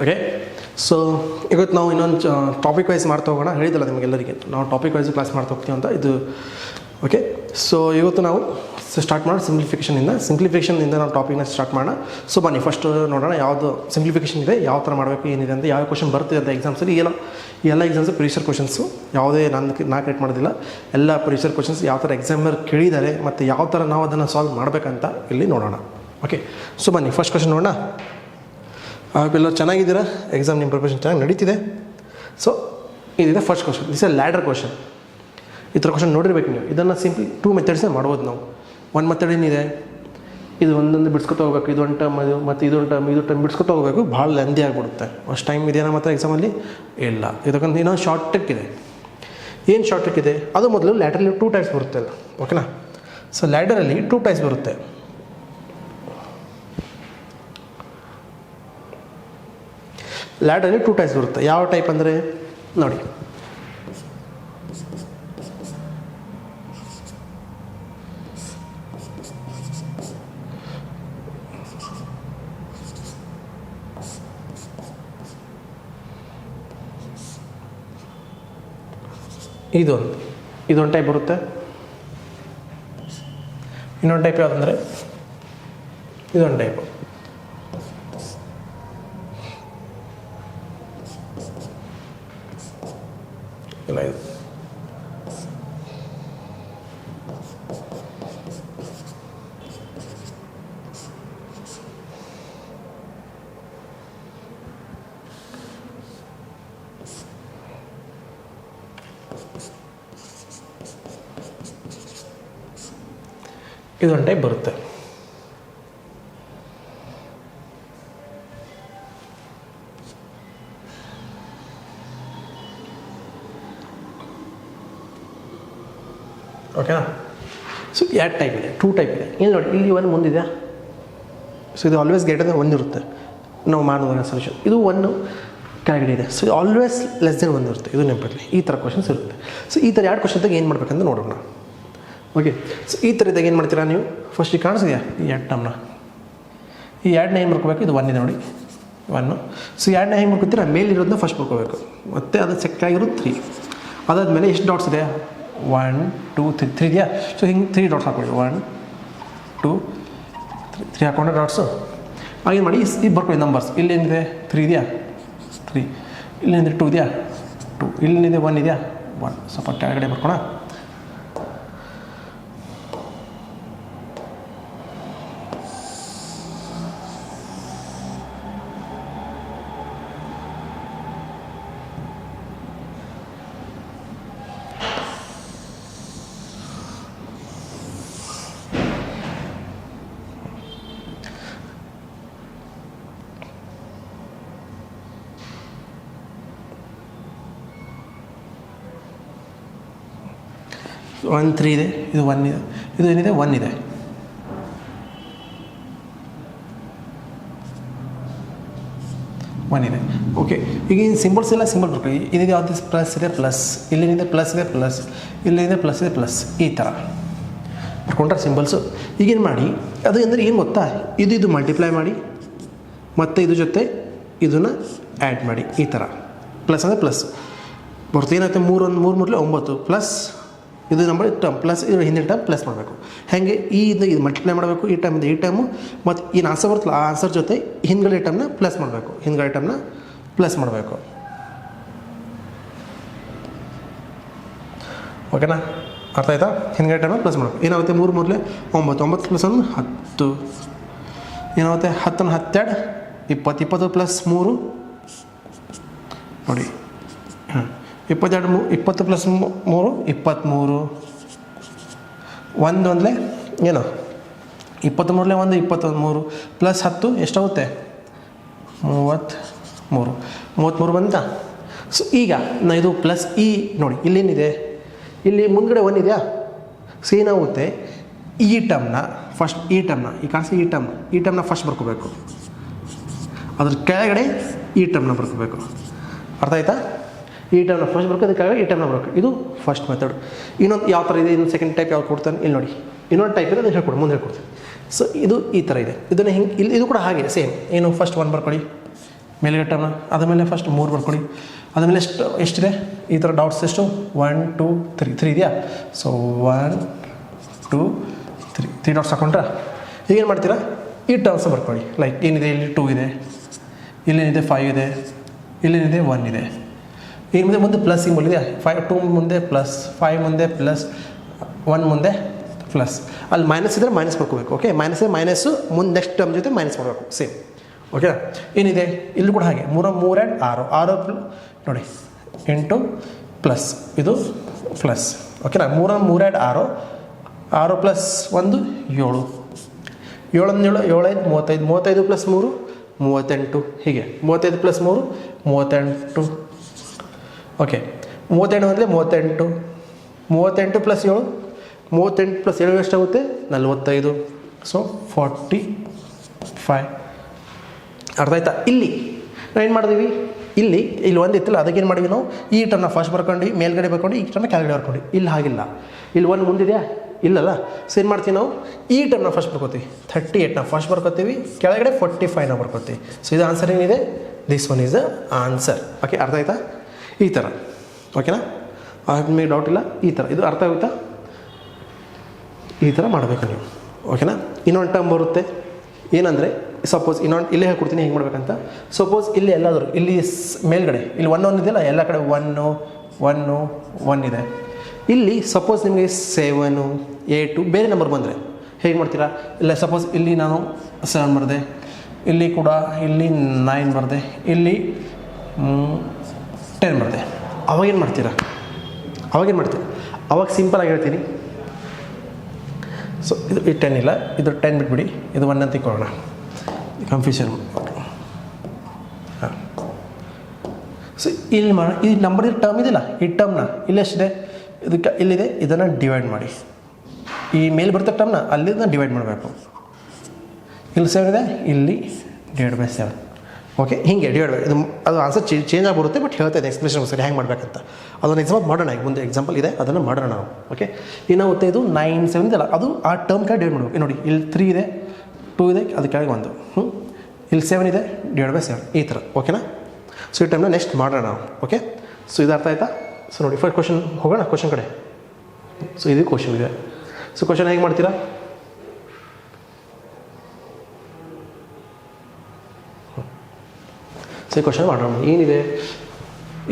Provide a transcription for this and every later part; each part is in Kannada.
ಓಕೆ. ಸೊ ಇವತ್ತು ನಾವು ಇನ್ನೊಂದು ಟಾಪಿಕ್ ವೈಸ್ ಮಾಡ್ತಾ ಹೋಗೋಣ. ಹೇಳಿದಲ್ಲ ನಿಮಗೆಲ್ಲರಿಗೆ ನಾವು ಟಾಪಿಕ್ ವೈಸ್ ಕ್ಲಾಸ್ ಮಾಡ್ತಾ ಹೋಗ್ತೀವಿ ಅಂತ ಇದು. ಓಕೆ. ಸೊ ಇವತ್ತು ನಾವು ಸ್ಟಾರ್ಟ್ ಮಾಡೋಣ ಸಿಂಪ್ಲಿಫಿಕೇಷನಿಂದ ನಾವು ಟಾಪಿಕ್ನ ಸ್ಟಾರ್ಟ್ ಮಾಡೋಣ. ಸೊ ಬನ್ನಿ ಫಸ್ಟ್ ನೋಡೋಣ ಯಾವುದು ಸಿಂಪ್ಲಿಫಿಕೇಷನ್ ಇದೆ, ಯಾವ ಥರ ಮಾಡಬೇಕು, ಏನಿದೆ ಅಂತ, ಯಾವ ಕ್ವಶನ್ ಬರ್ತಿದೆ ಅಂತ ಎಕ್ಸಾಮ್ಸಲ್ಲಿ. ಎಲ್ಲ ಎಕ್ಸಾಮ್ಸು ಪ್ರೀವಿಯರ್ ಕ್ವಶನ್ಸು ಯಾವುದೇ ನಾ ಕ್ರಿಯೇಟ್ ಮಾಡೋದಿಲ್ಲ. ಎಲ್ಲ ಪ್ರೀವಿಯರ್ ಕ್ವಶನ್ಸ್ ಯಾವ ಥರ ಎಕ್ಸಾಮರ್ ಕೇಳಿದ್ದಾರೆ ಮತ್ತು ಯಾವ ಥರ ನಾವು ಅದನ್ನು ಸಾಲ್ವ್ ಮಾಡಬೇಕಂತ ಇಲ್ಲಿ ನೋಡೋಣ. ಓಕೆ. ಸೊ ಬನ್ನಿ ಫಸ್ಟ್ ಕ್ವಶನ್ ನೋಡೋಣ. ಎಲ್ಲ ಚೆನ್ನಾಗಿದ್ದೀರಾ? ಎಕ್ಸಾಮ್ ನಿಮ್ಮ ಪ್ರಿಪ್ರೇಷನ್ ಚೆನ್ನಾಗಿ ನಡೀತಿದೆ. ಸೊ ಇದಿದೆ first question. This A ladder question. ಈ ಥರ ಕ್ವಶನ್ ನೋಡಿರ್ಬೇಕು ನೀವು. ಇದನ್ನು ಸಿಂಪ್ಲಿ 2 ಮೆಥಡ್ಸೇ ಮಾಡ್ಬೋದು ನಾವು. ಒಂದು ಮೆಥಡ್ ಏನಿದೆ, ಇದು ಒಂದೊಂದು ಬಿಡ್ಸ್ಕೊತಾ ಹೋಗ್ಬೇಕು, ಇದು ಒಂದು ಟರ್ಮ್ ಮತ್ತು ಇದು ಟರ್ಮ್ ಬಿಡ್ಸ್ಕೊತಾ ಹೋಗಬೇಕು, ಭಾಳ ಲೆಂದಿ ಆಗಿಬಿಡುತ್ತೆ. ಅಷ್ಟು ಟೈಮ್ ಇದೆಯಾ ಮತ್ತು ಎಕ್ಸಾಮಲ್ಲಿ ಇಲ್ಲ. ಇದಕ್ಕೊಂದು ಇನ್ನೊಂದು ಶಾರ್ಟ್ ಟ್ರಿಕ್ ಇದೆ. ಏನು ಶಾರ್ಟ್ ಟ್ರಿಕ್ ಇದೆ? ಅದು ಮೊದಲು ಲ್ಯಾಡ್ರಲ್ಲಿ 2 ಟೈಪ್ಸ್ ಬರುತ್ತೆ ಅಲ್ಲ, ಓಕೆನಾ? ಸೊ ಲ್ಯಾಡರಲ್ಲಿ 2 ಟೈಪ್ಸ್ ಬರುತ್ತೆ. ಲ್ಯಾಡರಲ್ಲಿ 2 ಟೈಪ್ಸ್ ಬರುತ್ತೆ. ಯಾವ ಟೈಪ್ ಅಂದರೆ ನೋಡಿ, ಇದೊಂದು ಟೈಪ್ ಬರುತ್ತೆ. ಇನ್ನೊಂದು ಟೈಪ್ ಯಾವುದಂದರೆ ಇದೊಂದು ಟೈಪು. ಇಲ್ಲ, ಇದು ಇದೊಂದು ಟೈಪ್ ಬರುತ್ತೆ. ಓಕೆನಾ? ಸೊ 2 ಟೈಪ್ ಇದೆ, 2 ಟೈಪ್ ಇದೆ. ಇಲ್ಲಿ ನೋಡಿ, ಇಲ್ಲಿ ಒಂದು ಮುಂದಿದೆ. ಸೊ ಇದು ಆಲ್ವೇಸ್ ಗ್ರೇಟರ್ ದೆನ್ 1 ಇರುತ್ತೆ ನಾವು ಮಾಡೋದಾಗ ಸೊಲ್ಯೂಷನ್. ಇದು 1 ಕೆಳಗಡೆ ಇದೆ. ಸೊ ಆಲ್ವೇಸ್ ಲೆಸ್ ದೆನ್ 1 ಇರುತ್ತೆ. ಇದು ನೆನಪಿರಲಿ. ಈ ಥರ ಕ್ವಶನ್ಸ್ ಇರುತ್ತೆ. ಸೊ ಈ ಥರ 2 ಕ್ವಶನ್ದಾಗ ಏನು ಮಾಡ್ಬೇಕಂತ ನೋಡೋಣ. ಓಕೆ. ಸೊ ಈ ಥರದಾಗ ಏನು ಮಾಡ್ತೀರಾ ನೀವು? ಫಸ್ಟ್ ಈಗ ಕಾಣಿಸಿದೆಯಾ ಈ 2 ಟರ್ಮ್ನ? ಈ 2ನ ಏನು ಬರ್ಕೋಬೇಕು? ಇದು 1 ಇದೆ ನೋಡಿ, 1. ಸೊ 2ನ ಹೆಂಗೆ ಬರ್ಕೋತೀರಾ? ಮೇಲಿರೋದನ್ನ ಫಸ್ಟ್ ಬರ್ಕೋಬೇಕು, ಮತ್ತು ಅದು ಸೆಕ್ಕಾಗಿರೋದು 3. ಅದಾದಮೇಲೆ ಎಷ್ಟು ಡಾಟ್ಸ್ ಇದೆ? 1 2 3 ಇದೆಯಾ? ಸೊ ಹಿಂಗೆ 3 ಡಾಟ್ಸ್ ಹಾಕೊಳ್ಳಿ. 1 2 3 ಹಾಕೊಂಡ್ರೆ ಡಾಟ್ಸು. ಹಾಗೇನು ಮಾಡಿ ಇದು ಬರ್ಕೊಳ್ಳಿ ನಂಬರ್ಸ್. ಇಲ್ಲೇನಿದೆ? 3 ಇದೆಯಾ? 3. ಇಲ್ಲೇನಿದೆ? 2 ಇದೆಯಾ? 2. ಇಲ್ಲೇನಿದೆ? 1 ಇದೆಯಾ? 1. ಸ್ವಲ್ಪ ಕೆಳಗಡೆ ಬರ್ಕೋಣ. ಸೊ 1 3 ಇದೆ, ಇದು 1 ಇದೆ, ಇದು ಏನಿದೆ? 1 ಇದೆ. ಓಕೆ. ಈಗ ಈ ಸಿಂಬಲ್ಸ್ ಎಲ್ಲ ಸಿಂಬಲ್ ಬರ್ಕೊಳ್ಳಿ. ಇದಿದೆ ಯಾವ್ದು? ಪ್ಲಸ್ ಇದೆ, ಪ್ಲಸ್. ಇಲ್ಲೇನಿದೆ? ಪ್ಲಸ್ ಇದೆ, ಪ್ಲಸ್. ಇಲ್ಲೇನಿದೆ? ಪ್ಲಸ್ ಇದೆ, ಪ್ಲಸ್. ಈ ಥರ ಬರ್ಕೊಂಡ್ರೆ ಸಿಂಬಲ್ಸು. ಈಗೇನು ಮಾಡಿ, ಅದು ಅಂದರೆ ಏನು ಗೊತ್ತಾ? ಇದು ಮಲ್ಟಿಪ್ಲೈ ಮಾಡಿ ಮತ್ತು ಇದ್ರ ಜೊತೆ ಇದನ್ನು ಆ್ಯಡ್ ಮಾಡಿ. ಈ ಥರ ಪ್ಲಸ್ ಅಂದರೆ ಪ್ಲಸ್ ಬರುತ್ತೆ. ಏನಾಗುತ್ತೆ? 3 9 ಪ್ಲಸ್ ಇದು ನಂಬರ್ ಟರ್ಮ್ ಪ್ಲಸ್ ಇದು ಹಿಂದಿನ ಟರ್ಮ್ ಪ್ಲಸ್ ಮಾಡಬೇಕು. ಹಾಗೆ ಇದು ಮಲ್ಟಿಪ್ಲೈ ಮಾಡಬೇಕು. ಈ ಟರ್ಮಿಂದ ಈ ಟರ್ಮು ಮತ್ತು ಏನು ಆನ್ಸರ್ ಬರ್ತಲ್ಲ ಆ ಆನ್ಸರ್ ಜೊತೆ ಹಿಂದ್ಗಡೆ ಟರ್ಮ್ನ ಪ್ಲಸ್ ಮಾಡಬೇಕು. ಓಕೆನಾ? ಅರ್ಥ ಆಯ್ತಾ? ಹಿಂದ್ಗಡೆ ಟರ್ಮ್ನ ಪ್ಲಸ್ ಮಾಡಬೇಕು. ಏನಾಗುತ್ತೆ? 3 3 9 9 ಪ್ಲಸ್ 1 10. ಏನಾಗುತ್ತೆ? 10 12 20 20 ಪ್ಲಸ್ 3 ನೋಡಿ. 22 20 ಪ್ಲಸ್ 3 23. 1 ಒಂದಲೇ ಏನು? 23 1 23 ಪ್ಲಸ್ 10 ಎಷ್ಟಾಗುತ್ತೆ? 33 ಬಂತಾ? ಸೊ ಈಗ ಇದು ಪ್ಲಸ್ ನೋಡಿ ಇಲ್ಲೇನಿದೆ? ಇಲ್ಲಿ ಮುಂದ್ಗಡೆ 1 ಇದೆಯಾ? ಸೊ ಏನಾಗುತ್ತೆ? ಈ ಟರ್ಮ್ನ ಫಸ್ಟ್ ಈ ಟರ್ಮ್ನ ಫಸ್ಟ್ ಬರ್ಕೋಬೇಕು. ಅದ್ರ ಕೆಳಗಡೆ ಈ ಟರ್ಮ್ನ ಬರ್ಕೋಬೇಕು. ಅರ್ಥ ಆಯ್ತಾ? ಈ ಟರ್ಮ್ನ ಫಸ್ಟ್ ಬರ್ಕೋದು, ಕೆಳಗಡೆ ಈ ಟರ್ಮ್ನ ಬರ್ಬೇಕು. ಇದು ಫಸ್ಟ್ ಮೆಥಡ್. ಇನ್ನೊಂದು ಯಾವ ಥರ ಇದೆ? ಇನ್ನು ಸೆಕೆಂಡ್ ಟೈಪ್ ಯಾವ್ದು ಕೊಡ್ತಾನೆ ಇಲ್ಲಿ ನೋಡಿ. ಇನ್ನೊಂದು ಟೈಪ್ ಇದೆ, ಅದನ್ನು ಹೇಳ್ಕೊಡಿ, ಮುಂದೆ ಹೇಳ್ಕೊಡ್ತೀನಿ. ಸೊ ಇದು ಈ ಥರ ಇದೆ. ಇದನ್ನು ಹಿಂಗೆ ಇದು ಕೂಡ ಹಾಗೆ ಸೇಮ್. ಏನು? ಫಸ್ಟ್ 1 ಬರ್ಕೊಳ್ಳಿ, ಮೇಲ್ಗಡೆ ಟರ್ಮ್ನ ಅದಾದಮೇಲೆ ಫಸ್ಟ್ 3 ಬರ್ಕೊಳ್ಳಿ. ಅದಾದಮೇಲೆ ಎಷ್ಟಿದೆ ಈ ಥರ ಡಾಟ್ಸ್ ಎಷ್ಟು 1 2 3 ಇದೆಯಾ. ಸೊ 1 2 3 ಡಾಟ್ಸ್ ಹಾಕೊಂಡ್ರೆ ಈಗೇನು ಮಾಡ್ತೀರಾ ಈ ಟರ್ಮ್ಸ್ ಬರ್ಕೊಳ್ಳಿ. ಲೈಕ್ ಏನಿದೆ ಇಲ್ಲಿ 2 ಇದೆ, ಇಲ್ಲೇನಿದೆ 5 ಇದೆ, ಇಲ್ಲೇನಿದೆ 1 ಇದೆ. ಏನು ಮುಂದೆ ಪ್ಲಸ್ ಸಿಂಬಲ್ ಇದೆಯಾ 2 ಮುಂದೆ ಪ್ಲಸ್, 5 ಮುಂದೆ ಪ್ಲಸ್, 1 ಮುಂದೆ ಪ್ಲಸ್. ಅಲ್ಲಿ ಮೈನಸ್ ಇದ್ದರೆ ಮೈನಸ್ ಬರ್ಕೋಬೇಕು. ಓಕೆ, ಮೈನಸ್ ಇದೆ ಮೈನಸ್ಸು ಮುಂದೆ ನೆಕ್ಸ್ಟ್ ಟರ್ಮ್ ಜೊತೆ ಮೈನಸ್ ಮಾಡಬೇಕು ಸೇಮ್. ಓಕೆ, ಏನಿದೆ ಇಲ್ಲಿ ಕೂಡ ಹಾಗೆ 3 ಆ್ಯಂಡ್ 6 ನೋಡಿ 8 ಪ್ಲಸ್ ಇದು ಪ್ಲಸ್. ಓಕೆನಾ, 3 ಆ್ಯಂಡ್ 6 ಪ್ಲಸ್ 1 7, 7 7 35, 35 ಪ್ಲಸ್ 3 38, ಹೀಗೆ 35 ಪ್ಲಸ್ 3 38. ಓಕೆ, 38 ಅಂದರೆ 38, 38 ಪ್ಲಸ್ 7, 38 ಪ್ಲಸ್ 7 ಎಷ್ಟಾಗುತ್ತೆ 45. ಸೊ 45. ಅರ್ಥ ಆಯ್ತಾ. ಇಲ್ಲಿ ನಾವು ಏನು ಮಾಡಿದ್ವಿ, ಇಲ್ಲಿ ಒಂದು ಇತ್ತಲ್ಲ ಅದಕ್ಕೇನು ಮಾಡಿದ್ವಿ ನಾವು ಈ ಟರ್ಮ್ನ ಫಸ್ಟ್ ಬರ್ಕೊಂಡು ಮೇಲ್ಗಡೆ ಬರ್ಕೊಂಡು ಈ ಟರ್ಮ್ನ ಕೆಳಗಡೆ ಬರ್ಕೊಂಡು. ಇಲ್ಲಿ ಹಾಗಿಲ್ಲ, ಇಲ್ಲಿ 1 ಮುಂದಿದೆಯಾ ಇಲ್ಲಲ್ಲ. ಸೊ ಏನು ಮಾಡ್ತೀವಿ ನಾವು ಈ ಟರ್ಮ್ನ ಫಸ್ಟ್ ಬರ್ಕೋತೀವಿ, 38ನ ಫಸ್ಟ್ ಬರ್ಕೋತೀವಿ, ಕೆಳಗಡೆ 45ನ ಬರ್ಕೋತೀವಿ. ಸೊ ಇದು ಆನ್ಸರ್ ಏನಿದೆ, this one is the answer. Okay, ಅರ್ಥ ಆಯ್ತಾ. ಈ ಥರ ಓಕೆನಾ, ನಿಮಗೆ ಡೌಟ್ ಇಲ್ಲ. ಈ ಥರ ಇದು ಅರ್ಥ ಆಗುತ್ತಾ, ಈ ಥರ ಮಾಡಬೇಕು ನೀವು. ಓಕೆನಾ. ಇನ್ನೊಂದು ಟರ್ಮ್ ಬರುತ್ತೆ ಏನಂದರೆ, ಸಪೋಸ್ ಇನ್ನೊಂದು ಇಲ್ಲೇ ಹೇಳ್ಕೊಡ್ತೀನಿ ಹೆಂಗೆ ಮಾಡ್ಬೇಕಂತ. ಸಪೋಸ್ ಇಲ್ಲಿ ಎಲ್ಲಾದರೂ ಇಲ್ಲಿ ಮೇಲ್ಗಡೆ ಇಲ್ಲಿ 1 ಇದೆಯಲ್ಲ, ಎಲ್ಲ ಕಡೆ 1 1 1 ಇದೆ. ಇಲ್ಲಿ ಸಪೋಸ್ ನಿಮಗೆ 7 8 ಬೇರೆ ನಂಬರ್ ಬಂದರೆ ಹೇಗೆ ಮಾಡ್ತೀರಾ. ಇಲ್ಲ ಸಪೋಸ್ ಇಲ್ಲಿ ನಾನು 7 ಬರೆದೆ, ಇಲ್ಲಿ ಕೂಡ ಇಲ್ಲಿ 9 ಬರೆದೆ, ಇಲ್ಲಿ 10 ಬರೆದೆ. ಅವಾಗೇನು ಮಾಡ್ತೀರಾ, ಅವಾಗ ಸಿಂಪಲಾಗಿ ಹೇಳ್ತೀನಿ. ಸೊ ಇದು 10 ಇಲ್ಲ, ಇದು 10 ಬಿಟ್ಬಿಡಿ, ಇದು 1 ಅಂತ ಇಟ್ಕೊಳ್ಳೋಣ, ಕನ್ಫ್ಯೂಷನ್. ಹಾಂ, ಸೊ ಇಲ್ಲಿ ಈ ನಂಬರ್ ಟರ್ಮ್ ಇದೆಯಲ್ಲ, ಈ ಟರ್ಮ್ನ ಇಲ್ಲೆಷ್ಟಿದೆ ಇದಕ್ಕೆ ಇಲ್ಲಿದೆ, ಇದನ್ನು ಡಿವೈಡ್ ಮಾಡಿ. ಈ ಮೇಲೆ ಬರ್ತಾ ಟರ್ಮ್ನ ಅಲ್ಲಿಂದ ಡಿವೈಡ್ ಮಾಡಬೇಕು. ಇಲ್ಲಿ 7 ಇದೆ, ಇಲ್ಲಿ /7. ಓಕೆ, ಹೀಗೆ ಡಿವೈಡ್ ಮಾಡಿ. ಇದು ಅದು ಆನ್ಸರ್ ಚೇಂಜ್ ಆಗಿಬಿಡುತ್ತೆ, ಬಟ್ ಹೇಳ್ತಾ ಇದೆ ಎಕ್ಸ್ಪ್ಲೇಷನ್ ಸರಿ ಹೆಂಗೆ ಮಾಡಬೇಕಂತ. ಅದನ್ನು ಎಕ್ಸಾಂಪಲ್ ಮಾಡೋಣ, ಈಗ ಮುಂದೆ ಎಕ್ಸಾಂಪಲ್ ಇದೆ ಅದನ್ನು ಮಾಡೋಣ ನಾವು. ಓಕೆ, ಏನಾಗುತ್ತೆ ಇದು 9 7 ಇದೆಯಲ್ಲ, ಅದು ಆ ಟರ್ಮ್ ಕೆಳಗೆ ಡಿವೈಡ್ ಮಾಡಬೇಕು. ನೋಡಿ ಇಲ್ಲಿ 3 ಇದೆ, 2 ಇದೆ, ಅದು ಕೆಳಗೆ 1, ಇಲ್ಲಿ 7 ಇದೆ, /7 ಈ ಥರ. ಓಕೆನಾ. ಸೊ ಈ ಟೈಮ್ನ ನೆಕ್ಸ್ಟ್ ಮಾಡೋಣ ನಾವು. ಓಕೆ, ಸೊ ಇದು ಅರ್ಥ ಆಯ್ತಾ. ಸೊ ನೋಡಿ ಫಸ್ಟ್ ಕ್ವಶನ್ ಹೋಗೋಣ, ಕ್ವಶನ್ ಕಡೆ. ಸೊ ಇದು ಕ್ವಶನ್ ಇದೆ. ಸೊ ಕ್ವಶನ್ ಹೇಗೆ ಮಾಡ್ತೀರಾ, ಸೊ ಈ ಕ್ವಶನ್ ಮಾಡೋಣ. ಏನಿದೆ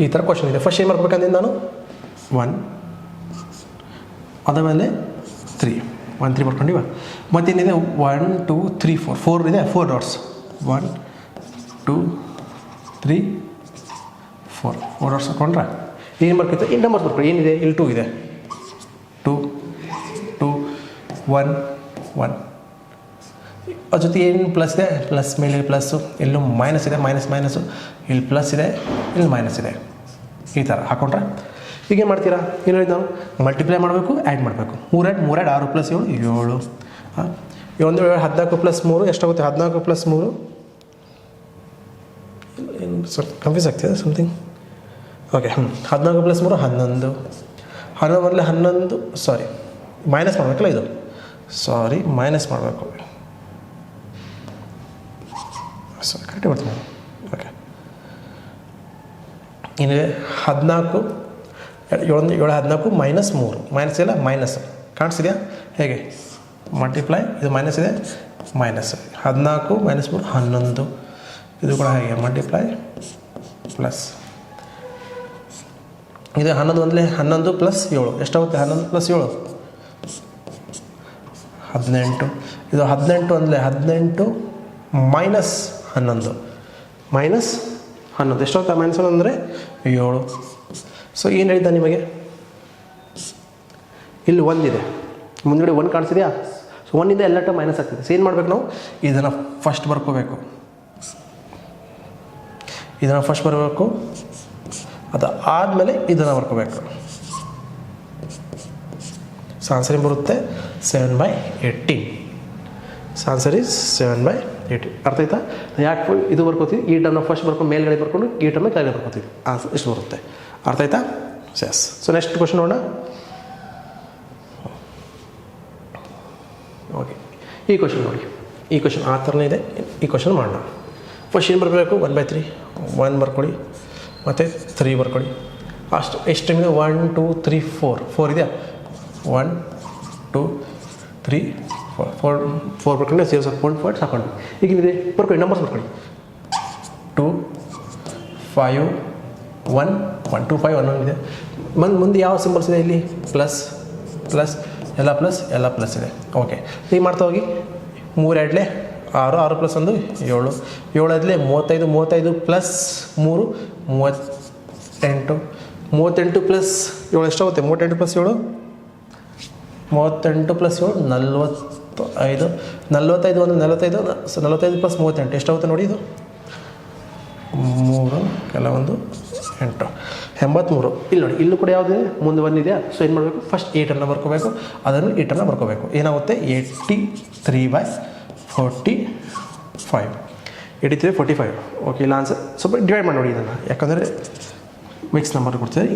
ಈ ಥರ ಕ್ವಶನ್ ಇದೆ. ಫಸ್ಟ್ ಏನು ಮಾಡ್ಬೇಕಂದ್ರೆ ನಾನು 1 ಅದಾದಮೇಲೆ 3 1 3 ಬರ್ಕೊಂಡಿವ. ಮತ್ತೇನಿದೆ 1 2 3 4 ಇದೆ, 4 ಡಾಟ್ಸ್ 1 2 3 4 ಡಾಟ್ಸ್ ಹಾಕೊಂಡ್ರೆ ಏನು ಬರ್ಕೈತೆ ಈ ನಂಬರ್ಸ್ ಬರ್ಕೊಳ್ಳಿ. ಏನಿದೆ ಇಲ್ಲಿ 2 ಇದೆ, 2 2 1 1. ಅದ್ರ ಜೊತೆ ಏನು ಪ್ಲಸ್ ಇದೆ, ಪ್ಲಸ್ ಮೇಲೆ ಪ್ಲಸ್ಸು, ಎಲ್ಲೂ ಮೈನಸ್ ಇದೆ, ಮೈನಸ್ಸು, ಇಲ್ಲಿ ಪ್ಲಸ್ ಇದೆ, ಇಲ್ಲಿ ಮೈನಸ್ ಇದೆ. ಈ ಥರ ಹಾಕೊಂಡ್ರೆ ಈಗೇನು ಮಾಡ್ತೀರಾ, ಏನು ಹೇಳಿದ್ದು ನಾವು ಮಲ್ಟಿಪ್ಲೈ ಮಾಡಬೇಕು, ಆ್ಯಡ್ ಮಾಡಬೇಕು. 3 ಆ್ಯಡ್ 6 ಪ್ಲಸ್ 7 7. ಹಾಂ, 1 14 ಪ್ಲಸ್ 3 ಎಷ್ಟಾಗುತ್ತೆ, 14 ಪ್ಲಸ್ 3 ಏನು ಸ್ವಲ್ಪ ಕನ್ಫ್ಯೂಸ್ ಆಗ್ತಿದೆ ಸಮಥಿಂಗ್. ಓಕೆ, 14 ಪ್ಲಸ್ 3 11, 11 ಬರಲಿ 11, ಸಾರಿ ಮೈನಸ್ ಮಾಡಬೇಕಲ್ಲ ಇದು, ಸಾರಿ ಮೈನಸ್ ಮಾಡಬೇಕು. ಸರಿ ಕರೆಕ್ಟೇ ಬರ್ತೀನಿ. ಓಕೆ, ಏನಿದೆ 14 7 14 ಮೈನಸ್ 3 ಮೈನಸ್ ಇಲ್ಲ ಮೈನಸ್ ಕಾಣಿಸಿದೆಯಾ ಹೇಗೆ ಮಲ್ಟಿಪ್ಲೈ, ಇದು ಮೈನಸ್ ಇದೆ ಮೈನಸ್ 14 ಮೈನಸ್ 3 11, ಇದು ಕೂಡ ಹಾಗೆ ಮಲ್ಟಿಪ್ಲೈ ಪ್ಲಸ್. ಇದು 11 ಒಂದಲೇ 11 ಪ್ಲಸ್ 7 ಎಷ್ಟಾಗುತ್ತೆ, 11 ಪ್ಲಸ್ 7 18. ಇದು 18 ಒಂದಲೇ 18 ಮೈನಸ್ 11 ಮೈನಸ್ 11 ಎಷ್ಟಾಗುತ್ತೆ, ಮೈನಸ್ 1 ಅಂದರೆ 7. ಸೊ ಏನು ಹೇಳಿದ್ದ ನಿಮಗೆ, ಇಲ್ಲಿ 1 ಇದೆ, ಮುಂದ್ಗಡೆ 1 ಕಾಣಿಸಿದೆಯಾ. ಸೊ 1 ಇಂದ ಎಲ್ಲ ಟರ್ಮ್ ಮೈನಸ್ ಆಗ್ತಿದೆ. ಸೊ ಏನು ಮಾಡಬೇಕು ನಾವು, ಇದನ್ನು ಫಸ್ಟ್ ಬರ್ಕೋಬೇಕು, ಅದು ಆದಮೇಲೆ ಇದನ್ನು ಬರ್ಕೋಬೇಕು. ಸೊ ಆನ್ಸರ್ ಏನು ಬರುತ್ತೆ 7/18. So answer is 7/18. ಅರ್ಥ ಆಯ್ತಾ. ಯಾಕೆ ಇದು ಬರ್ಕೋತೀವಿ, ಈ ಟರ್ಮ್ನ ಫಸ್ಟ್ ಬರ್ಕೊಂಡು ಮೇಲ್ಗಡೆ ಬರ್ಕೊಂಡು ಈ ಟರ್ಮ್ನ ಕೆಳಗಡೆ ಬರ್ಕೋತೀವಿ. ಆನ್ಸರ್ ಇಷ್ಟು ಬರುತ್ತೆ. ಅರ್ಥ ಆಯ್ತಾ. ಎಸ್. ಸೊ ನೆಕ್ಸ್ಟ್ ಕ್ವಶನ್ ನೋಡೋಣ. ಓಕೆ, ಈ ಕ್ವಶನ್ ನೋಡಿ, ಈ ಕ್ವಶನ್ ಆ ಥರನೇ ಇದೆ. ಈ ಕ್ವಶನ್ ಮಾಡೋಣ. ಫಸ್ಟ್ ಏನು ಬರಬೇಕು 1/3 1 ಬರ್ಕೊಳ್ಳಿ ಮತ್ತು 3 ಬರ್ಕೊಳ್ಳಿ ಅಷ್ಟು ಎಷ್ಟು ಟೈಮ್ ಇದೆ 1 2 3 4 ಇದೆಯಾ 1 2 3 4 ಬರ್ಕೊಂಡೆ 0 0.4 ಸಾಕೊಂಡು ಈಗಿದೆ ಬರ್ಕೊಳ್ಳಿ ನಂಬರ್ಸ್ ಬರ್ಕೊಳ್ಳಿ 2 5 1 1 2 5 1 ಇದೆ ಮುಂದೆ ಯಾವ ಸಿಂಬಲ್ಸ್ ಇದೆ ಇಲ್ಲಿ ಪ್ಲಸ್ ಎಲ್ಲ ಪ್ಲಸ್ ಇದೆ ಓಕೆ ಈಗ ಮಾಡ್ತಾ ಹೋಗಿ 3 2 6 6 ಪ್ಲಸ್ 1 7 7 35 35 ಪ್ಲಸ್ 3 38 ಪ್ಲಸ್ 7 ಎಷ್ಟಾಗುತ್ತೆ 38 ಪ್ಲಸ್ 7 38 ಪ್ಲಸ್ 7 45 45 45 ಪ್ಲಸ್ 38 ಎಷ್ಟಾಗುತ್ತೆ ನೋಡಿ ಇದು 3 ಕೆಲವೊಂದು 8 83 ಇಲ್ಲಿ ನೋಡಿ ಇಲ್ಲೂ ಕೂಡ ಯಾವುದಿದೆ ಮುಂದೆ 1 ಇದೆಯಾ ಸೊ ಏನು ಮಾಡಬೇಕು ಫಸ್ಟ್ 8 ಬರ್ಕೋಬೇಕು ಅದನ್ನು 8 ಬರ್ಕೋಬೇಕು ಏನಾಗುತ್ತೆ 83/45 ಓಕೆ ಇಲ್ಲ ಆನ್ಸರ್ ಸ್ವಲ್ಪ ಡಿವೈಡ್ ಮಾಡಿ ನೋಡಿ ಇದನ್ನು ಯಾಕಂದರೆ ಮಿಕ್ಸ್ ನಂಬರ್ ಕೊಡ್ತೀವಿ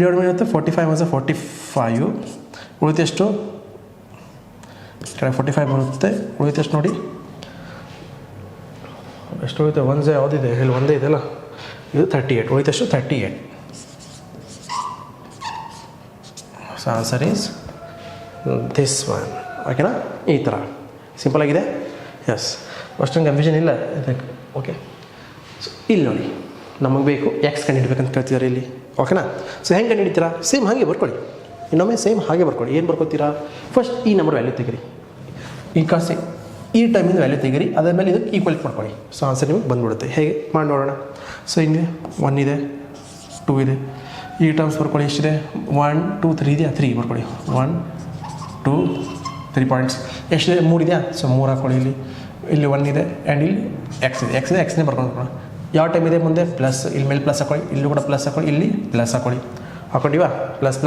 ಡಿವೈಡ್ ಮಾಡಿರುತ್ತೆ 45 45 ಉಳಿತು ಎಷ್ಟು ಕಡೆ 45 ಬರುತ್ತೆ ಉಳಿತು ಎಷ್ಟು ನೋಡಿ ಎಷ್ಟು ಉಳಿತು 1 ಯಾವುದಿದೆ ಇಲ್ಲಿ ಒಂದೇ ಇದೆಯಲ್ಲ ಇದು 38 ಉಳಿತು ಎಷ್ಟು 38 so answer is this one ಓಕೆನಾ ಈ ಥರ ಸಿಂಪಲ್ ಆಗಿದೆ ಎಸ್ ಅಷ್ಟೊಂದು ಕನ್ಫ್ಯೂಷನ್ ಇಲ್ಲ ಇದಕ್ಕೆ ಓಕೆ ಸೊ ಇಲ್ಲಿ ನೋಡಿ ನಮಗೆ ಬೇಕು ಎಕ್ಸ್ ಕಂಡುಹಿಡ್ಬೇಕಂತ ಕೇಳ್ತಿದ್ದಾರೆ ಇಲ್ಲಿ ಓಕೆನಾ ಸೊ ಹೆಂಗೆ ಕಂಡುಹಿಡಿತೀರಾ ಸೇಮ್ ಹಾಗೆ ಬರ್ಕೊಳ್ಳಿ ಇನ್ನೊಮ್ಮೆ ಸೇಮ್ ಹಾಗೆ ಬರ್ಕೊಳ್ಳಿ ಏನು ಬರ್ಕೋತೀರಾ ಫಸ್ಟ್ ಈ ನಂಬರ್ ವ್ಯಾಲ್ಯೂ ತೆಗೀರಿ ಈ ಕಾಸೆ ಈ ಟೈಮಿಂದ ವ್ಯಾಲ್ಯೂ ತೆಗೀರಿ ಅದರ ಮೇಲೆ ಇದಕ್ಕೆ ಈಕ್ವಲ್ ಮಾಡ್ಕೊಳ್ಳಿ ಸೊ ಆನ್ಸರ್ ನಿಮಗೆ ಬಂದುಬಿಡುತ್ತೆ ಹೇಗೆ ಮಾಡಿ ನೋಡೋಣ ಸೊ ಹಿಂಗೆ 1 ಇದೆ 2 ಇದೆ ಈ ಟರ್ಮ್ಸ್ ಬರ್ಕೊಳ್ಳಿ ಎಷ್ಟಿದೆ 1 2 3 ಇದೆಯಾ 3 ಬರ್ಕೊಳ್ಳಿ 1 2 3 ಪಾಯಿಂಟ್ಸ್ ಎಷ್ಟಿದೆ 3 ಇದೆಯಾ ಸೊ 3 ಹಾಕ್ಕೊಳ್ಳಿ ಇಲ್ಲಿ 1 ಇದೆ ಆ್ಯಂಡ್ ಇಲ್ಲಿ ಎಕ್ಸ್ನೇ ಬರ್ಕೊಂಡು ಯಾವ ಟೈಮ್ ಇದೆ ಮುಂದೆ ಪ್ಲಸ್ ಇಲ್ಲಿ ಮೇಲೆ ಪ್ಲಸ್ ಹಾಕೊಳ್ಳಿ ಇಲ್ಲೂ ಕೂಡ ಪ್ಲಸ್ ಹಾಕೊಳ್ಳಿ ಇಲ್ಲಿ ಪ್ಲಸ್ ಹಾಕ್ಕೊಂಡಿವಾ ಪ್ಲಸ್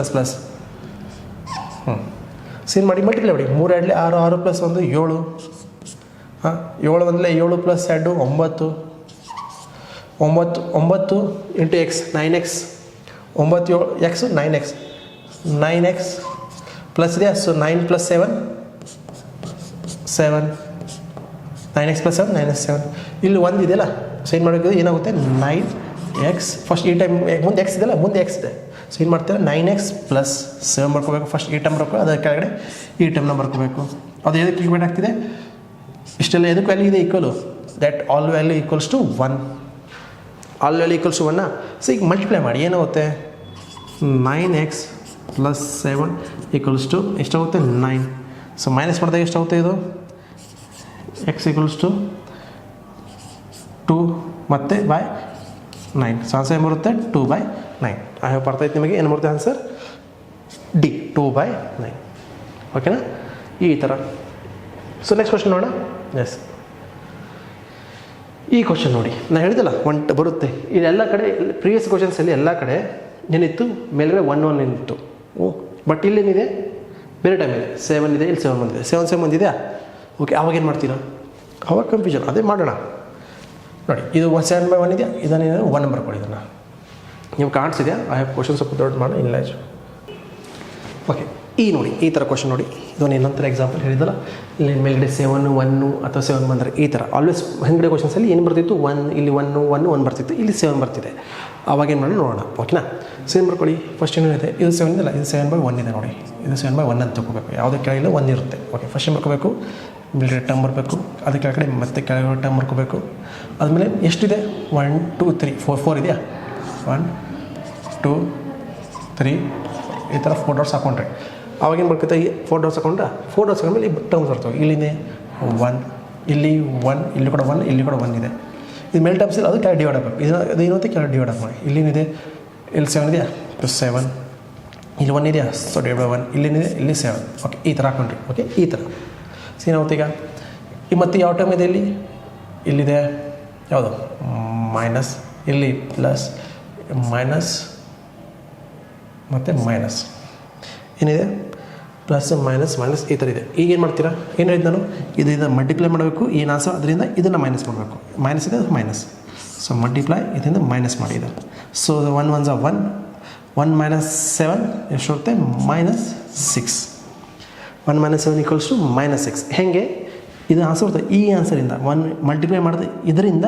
ಸೇಮ್ ಮಾಡಿ ಮಲ್ಟಿಪ್ಲೈ ಮಾಡಿ 3 2 6 6 ಪ್ಲಸ್ 1 7 ಹಾಂ 7 1 7 plus 2 9 into x 9x 9 7 x 9x plus ಇದೆಯಾ so 9 plus 7 9x plus 7 9x 7 ಇಲ್ಲಿ 1 ಇದೆಯಲ್ಲ ಸೊ ಏನು ಮಾಡಬೇಕು ಏನಾಗುತ್ತೆ 9x ಫಸ್ಟ್ ಈ ಟೈಮ್ ಮುಂದೆ ಎಕ್ಸ್ ಇದೆಯಲ್ಲ ಮುಂದೆ ಎಕ್ಸ್ ಇದೆ ಸೊ ಏನು ಮಾಡ್ತೀರಾ 9x ಪ್ಲಸ್ 7 ಬರ್ಕೋಬೇಕು ಫಸ್ಟ್ ಈ ಟೈಮ್ ಬರ್ಕೋ ಅದರ ಕೆಳಗಡೆ ಈ ಟೈಮ್ನ ಬರ್ಕೋಬೇಕು ಅದು ಎದಕ್ಕೆ ಈಕ್ವೇಟ್ ಆಗ್ತಿದೆ ಇಷ್ಟೆಲ್ಲ ಎದಕ್ಕೆ ವ್ಯಾಲ್ಯೂ ಇದೆ equal that all value equals to 1 all value equals to 1 so ಈಗ ಮಲ್ಟಿಪ್ಲೈ ಮಾಡಿ ಏನಾಗುತ್ತೆ 9x ಪ್ಲಸ್ 7 ಈಕ್ವಲ್ಸ್ ಟು ಎಷ್ಟಾಗುತ್ತೆ 9 ಸೊ ಮೈನಸ್ ಮಾಡಿದಾಗ ಎಷ್ಟಾಗುತ್ತೆ ಇದು x ಈಕ್ವಲ್ಸ್ ಟು 2 ಮತ್ತು ಬೈ 9 ಸೊ ಆನ್ಸರ್ ಏನು ಬರುತ್ತೆ 2/9 ಐ ಹೋಪ್ ಅರ್ಥ ಆಯ್ತು ನಿಮಗೆ ಏನು ಬರುತ್ತೆ ಆನ್ಸರ್ ಡಿ 2/9 ಓಕೆನಾ ಈ ಥರ ಸೊ ನೆಕ್ಸ್ಟ್ ಕ್ವಶನ್ ನೋಡೋಣ ಎಸ್ ಈ ಕ್ವಶನ್ ನೋಡಿ ನಾನು ಹೇಳಿದಲ್ಲ ಬರುತ್ತೆ ಇದೆಲ್ಲ ಕಡೆ ಪ್ರೀವಿಯಸ್ ಕ್ವಶನ್ಸಲ್ಲಿ ಎಲ್ಲ ಕಡೆ ಏನಿತ್ತು ಮೇಲ್ಗಡೆ 1 1 ಏನಿತ್ತು ಬಟ್ ಇಲ್ಲೇನಿದೆ ಬೇರೆ ಟೈಮ್ ಇದೆ 7 ಇದೆ ಇಲ್ಲಿ 7 ಬಂದಿದೆ 7 ಬಂದಿದೆಯಾ ಓಕೆ ಅವಾಗ ಏನು ಮಾಡ್ತೀರಾ ಅವಾಗ ಕನ್ಫ್ಯೂಷನ್ ಅದೇ ಮಾಡೋಣ ನೋಡಿ ಇದು 7/1 ಇದೆಯಾ ಇದನ್ನು 1 ನಂಬರ್ ಕೊಡಿ ಇದನ್ನು ನೀವು ಕಾಣಿಸಿದೆಯಾ ಐ ಹ್ಯಾವ್ ಕ್ವಶನ್ ಸ್ವಲ್ಪ ದೊಡ್ಡ ಮಾಡೋಣ ಇಲ್ಲ ಓಕೆ ಈ ನೋಡಿ ಈ ಥರ ಕ್ವಶನ್ ನೋಡಿ ಇದೊಂದು ಇನ್ನೊಂಥರ ಎಕ್ಸಾಂಪಲ್ ಹೇಳಿದಲ್ಲ ಇಲ್ಲಿ ಮೇಲ್ಗಡೆ 7 1 ಅಥವಾ 7 ಬಂದರೆ ಈ ಥರ ಆಲ್ವೇಸ್ ಹಿಂಗಡೆ ಕ್ವಶನ್ಸಲ್ಲಿ ಏನು ಬರ್ತಿತ್ತು 1 ಇಲ್ಲಿ 1 ಬರ್ತಿತ್ತು ಇಲ್ಲಿ 7 ಬರ್ತಿದೆ ಅವಾಗ ಏನು ಮಾಡಿ ನೋಡೋಣ ಓಕೆನಾ ಸೇಮ್ ಬರ್ಕೊಳ್ಳಿ ಫಸ್ಟ್ ಏನು ಇದೆ ಇದು 7 ಇದೆಲ್ಲ ಇದು 7/1 ಇದೆ ನೋಡಿ ಇದು 7/1 ಅಂತ ತಗೋಬೇಕು ಯಾವುದೇ ಕೆಳಗಿಲ್ಲ 1 ಇರುತ್ತೆ ಓಕೆ ಫಸ್ಟ್ ಏನು ಬರ್ಕೋಬೇಕು ಮೇಲೆ ಟರ್ಮ್ ಬರಬೇಕು ಅದಕ್ಕೆ ಕೆಳಗಡೆ ಮತ್ತೆ ಕೆಳಗಡೆ ಟರ್ಮ್ ಬರ್ಕೋಬೇಕು ಆದಮೇಲೆ ಎಷ್ಟಿದೆ 1 2 3 4 ಇದೆಯಾ 1 2 3 ಈ ಥರ 4 ಡಾಟ್ಸ್ ಹಾಕೊಂಡ್ರೆ ಅವಾಗೇನು ಬರ್ಕೈತೆ ಈ 4 ಡಾಟ್ಸ್ ಹಾಕೊಂಡ್ರೆ 4 ಡಾಟ್ಸ್ ಹಾಕೊಂಡ್ಮೇಲೆ ಈ ಟರ್ಮ್ಸ್ ಬರ್ತವೆ ಇಲ್ಲಿದೆ 1 ಇಲ್ಲಿ 1 ಇಲ್ಲಿ ಕೂಡ 1 ಇಲ್ಲಿ ಕೂಡ 1 ಇದೆ ಇದು ಮೇಲ್ ಟರ್ಮ್ಸ್ ಇಲ್ಲ ಅದು ಕೆಳಗೆ ಡಿವೈಡ್ ಆಗಬೇಕು ಇದು ಏನಂತೆ ಕೆಳಗೆ ಡಿವೈಡ್ ಆಗಬೇಕು ಇಲ್ಲಿನಿದೆ ಇಲ್ಲಿ 7 ಇದೆಯಾ ಪ್ಲಸ್ 7 ಇಲ್ಲಿ 1 ಇದೆಯಾ ಸೊ ಡಿವೈಡ್ 1 ಇಲ್ಲಿನಿದೆ ಇಲ್ಲಿ 7 ಓಕೆ ಈ ಥರ ಹಾಕೊಂಡ್ರಿ ಓಕೆ ಈ ಥರ ಏನಾಗುತ್ತೆ ಈಗ ಈ ಮತ್ತೆ ಯಾವ ಟರ್ಮ್ ಇದೆ ಇಲ್ಲಿದೆ ಯಾವುದು ಮೈನಸ್ ಇಲ್ಲಿ ಪ್ಲಸ್ ಮೈನಸ್ ಮತ್ತು ಮೈನಸ್ ಏನಿದೆ ಪ್ಲಸ್ ಮೈನಸ್ ಈ ಥರ ಇದೆ ಈಗ ಏನು ಮಾಡ್ತೀರಾ ಏನು ಹೇಳಿದ್ದು ನಾನು ಇದರಿಂದ ಮಲ್ಟಿಪ್ಲೈ ಮಾಡಬೇಕು ಏನು ಆನ್ಸರ್ ಅದರಿಂದ ಇದನ್ನು ಮೈನಸ್ ಮಾಡಬೇಕು ಮೈನಸ್ ಇದೆ ಅದು ಮೈನಸ್ ಸೊ ಮಲ್ಟಿಪ್ಲೈ ಇದರಿಂದ ಮೈನಸ್ ಮಾಡಿ ಇದು ಸೊ 1 1 1 ಮೈನಸ್ 7 ಎಷ್ಟು ಬರುತ್ತೆ -6 1 - 7 ಈಕ್ವಲ್ಸ್ ಟು -6 ಹೇಗೆ ಇದು ಆನ್ಸರ್ ಬರ್ತದೆ ಈ ಆನ್ಸರಿಂದ 1 ಮಲ್ಟಿಪ್ಲೈ ಮಾಡಿದೆ ಇದರಿಂದ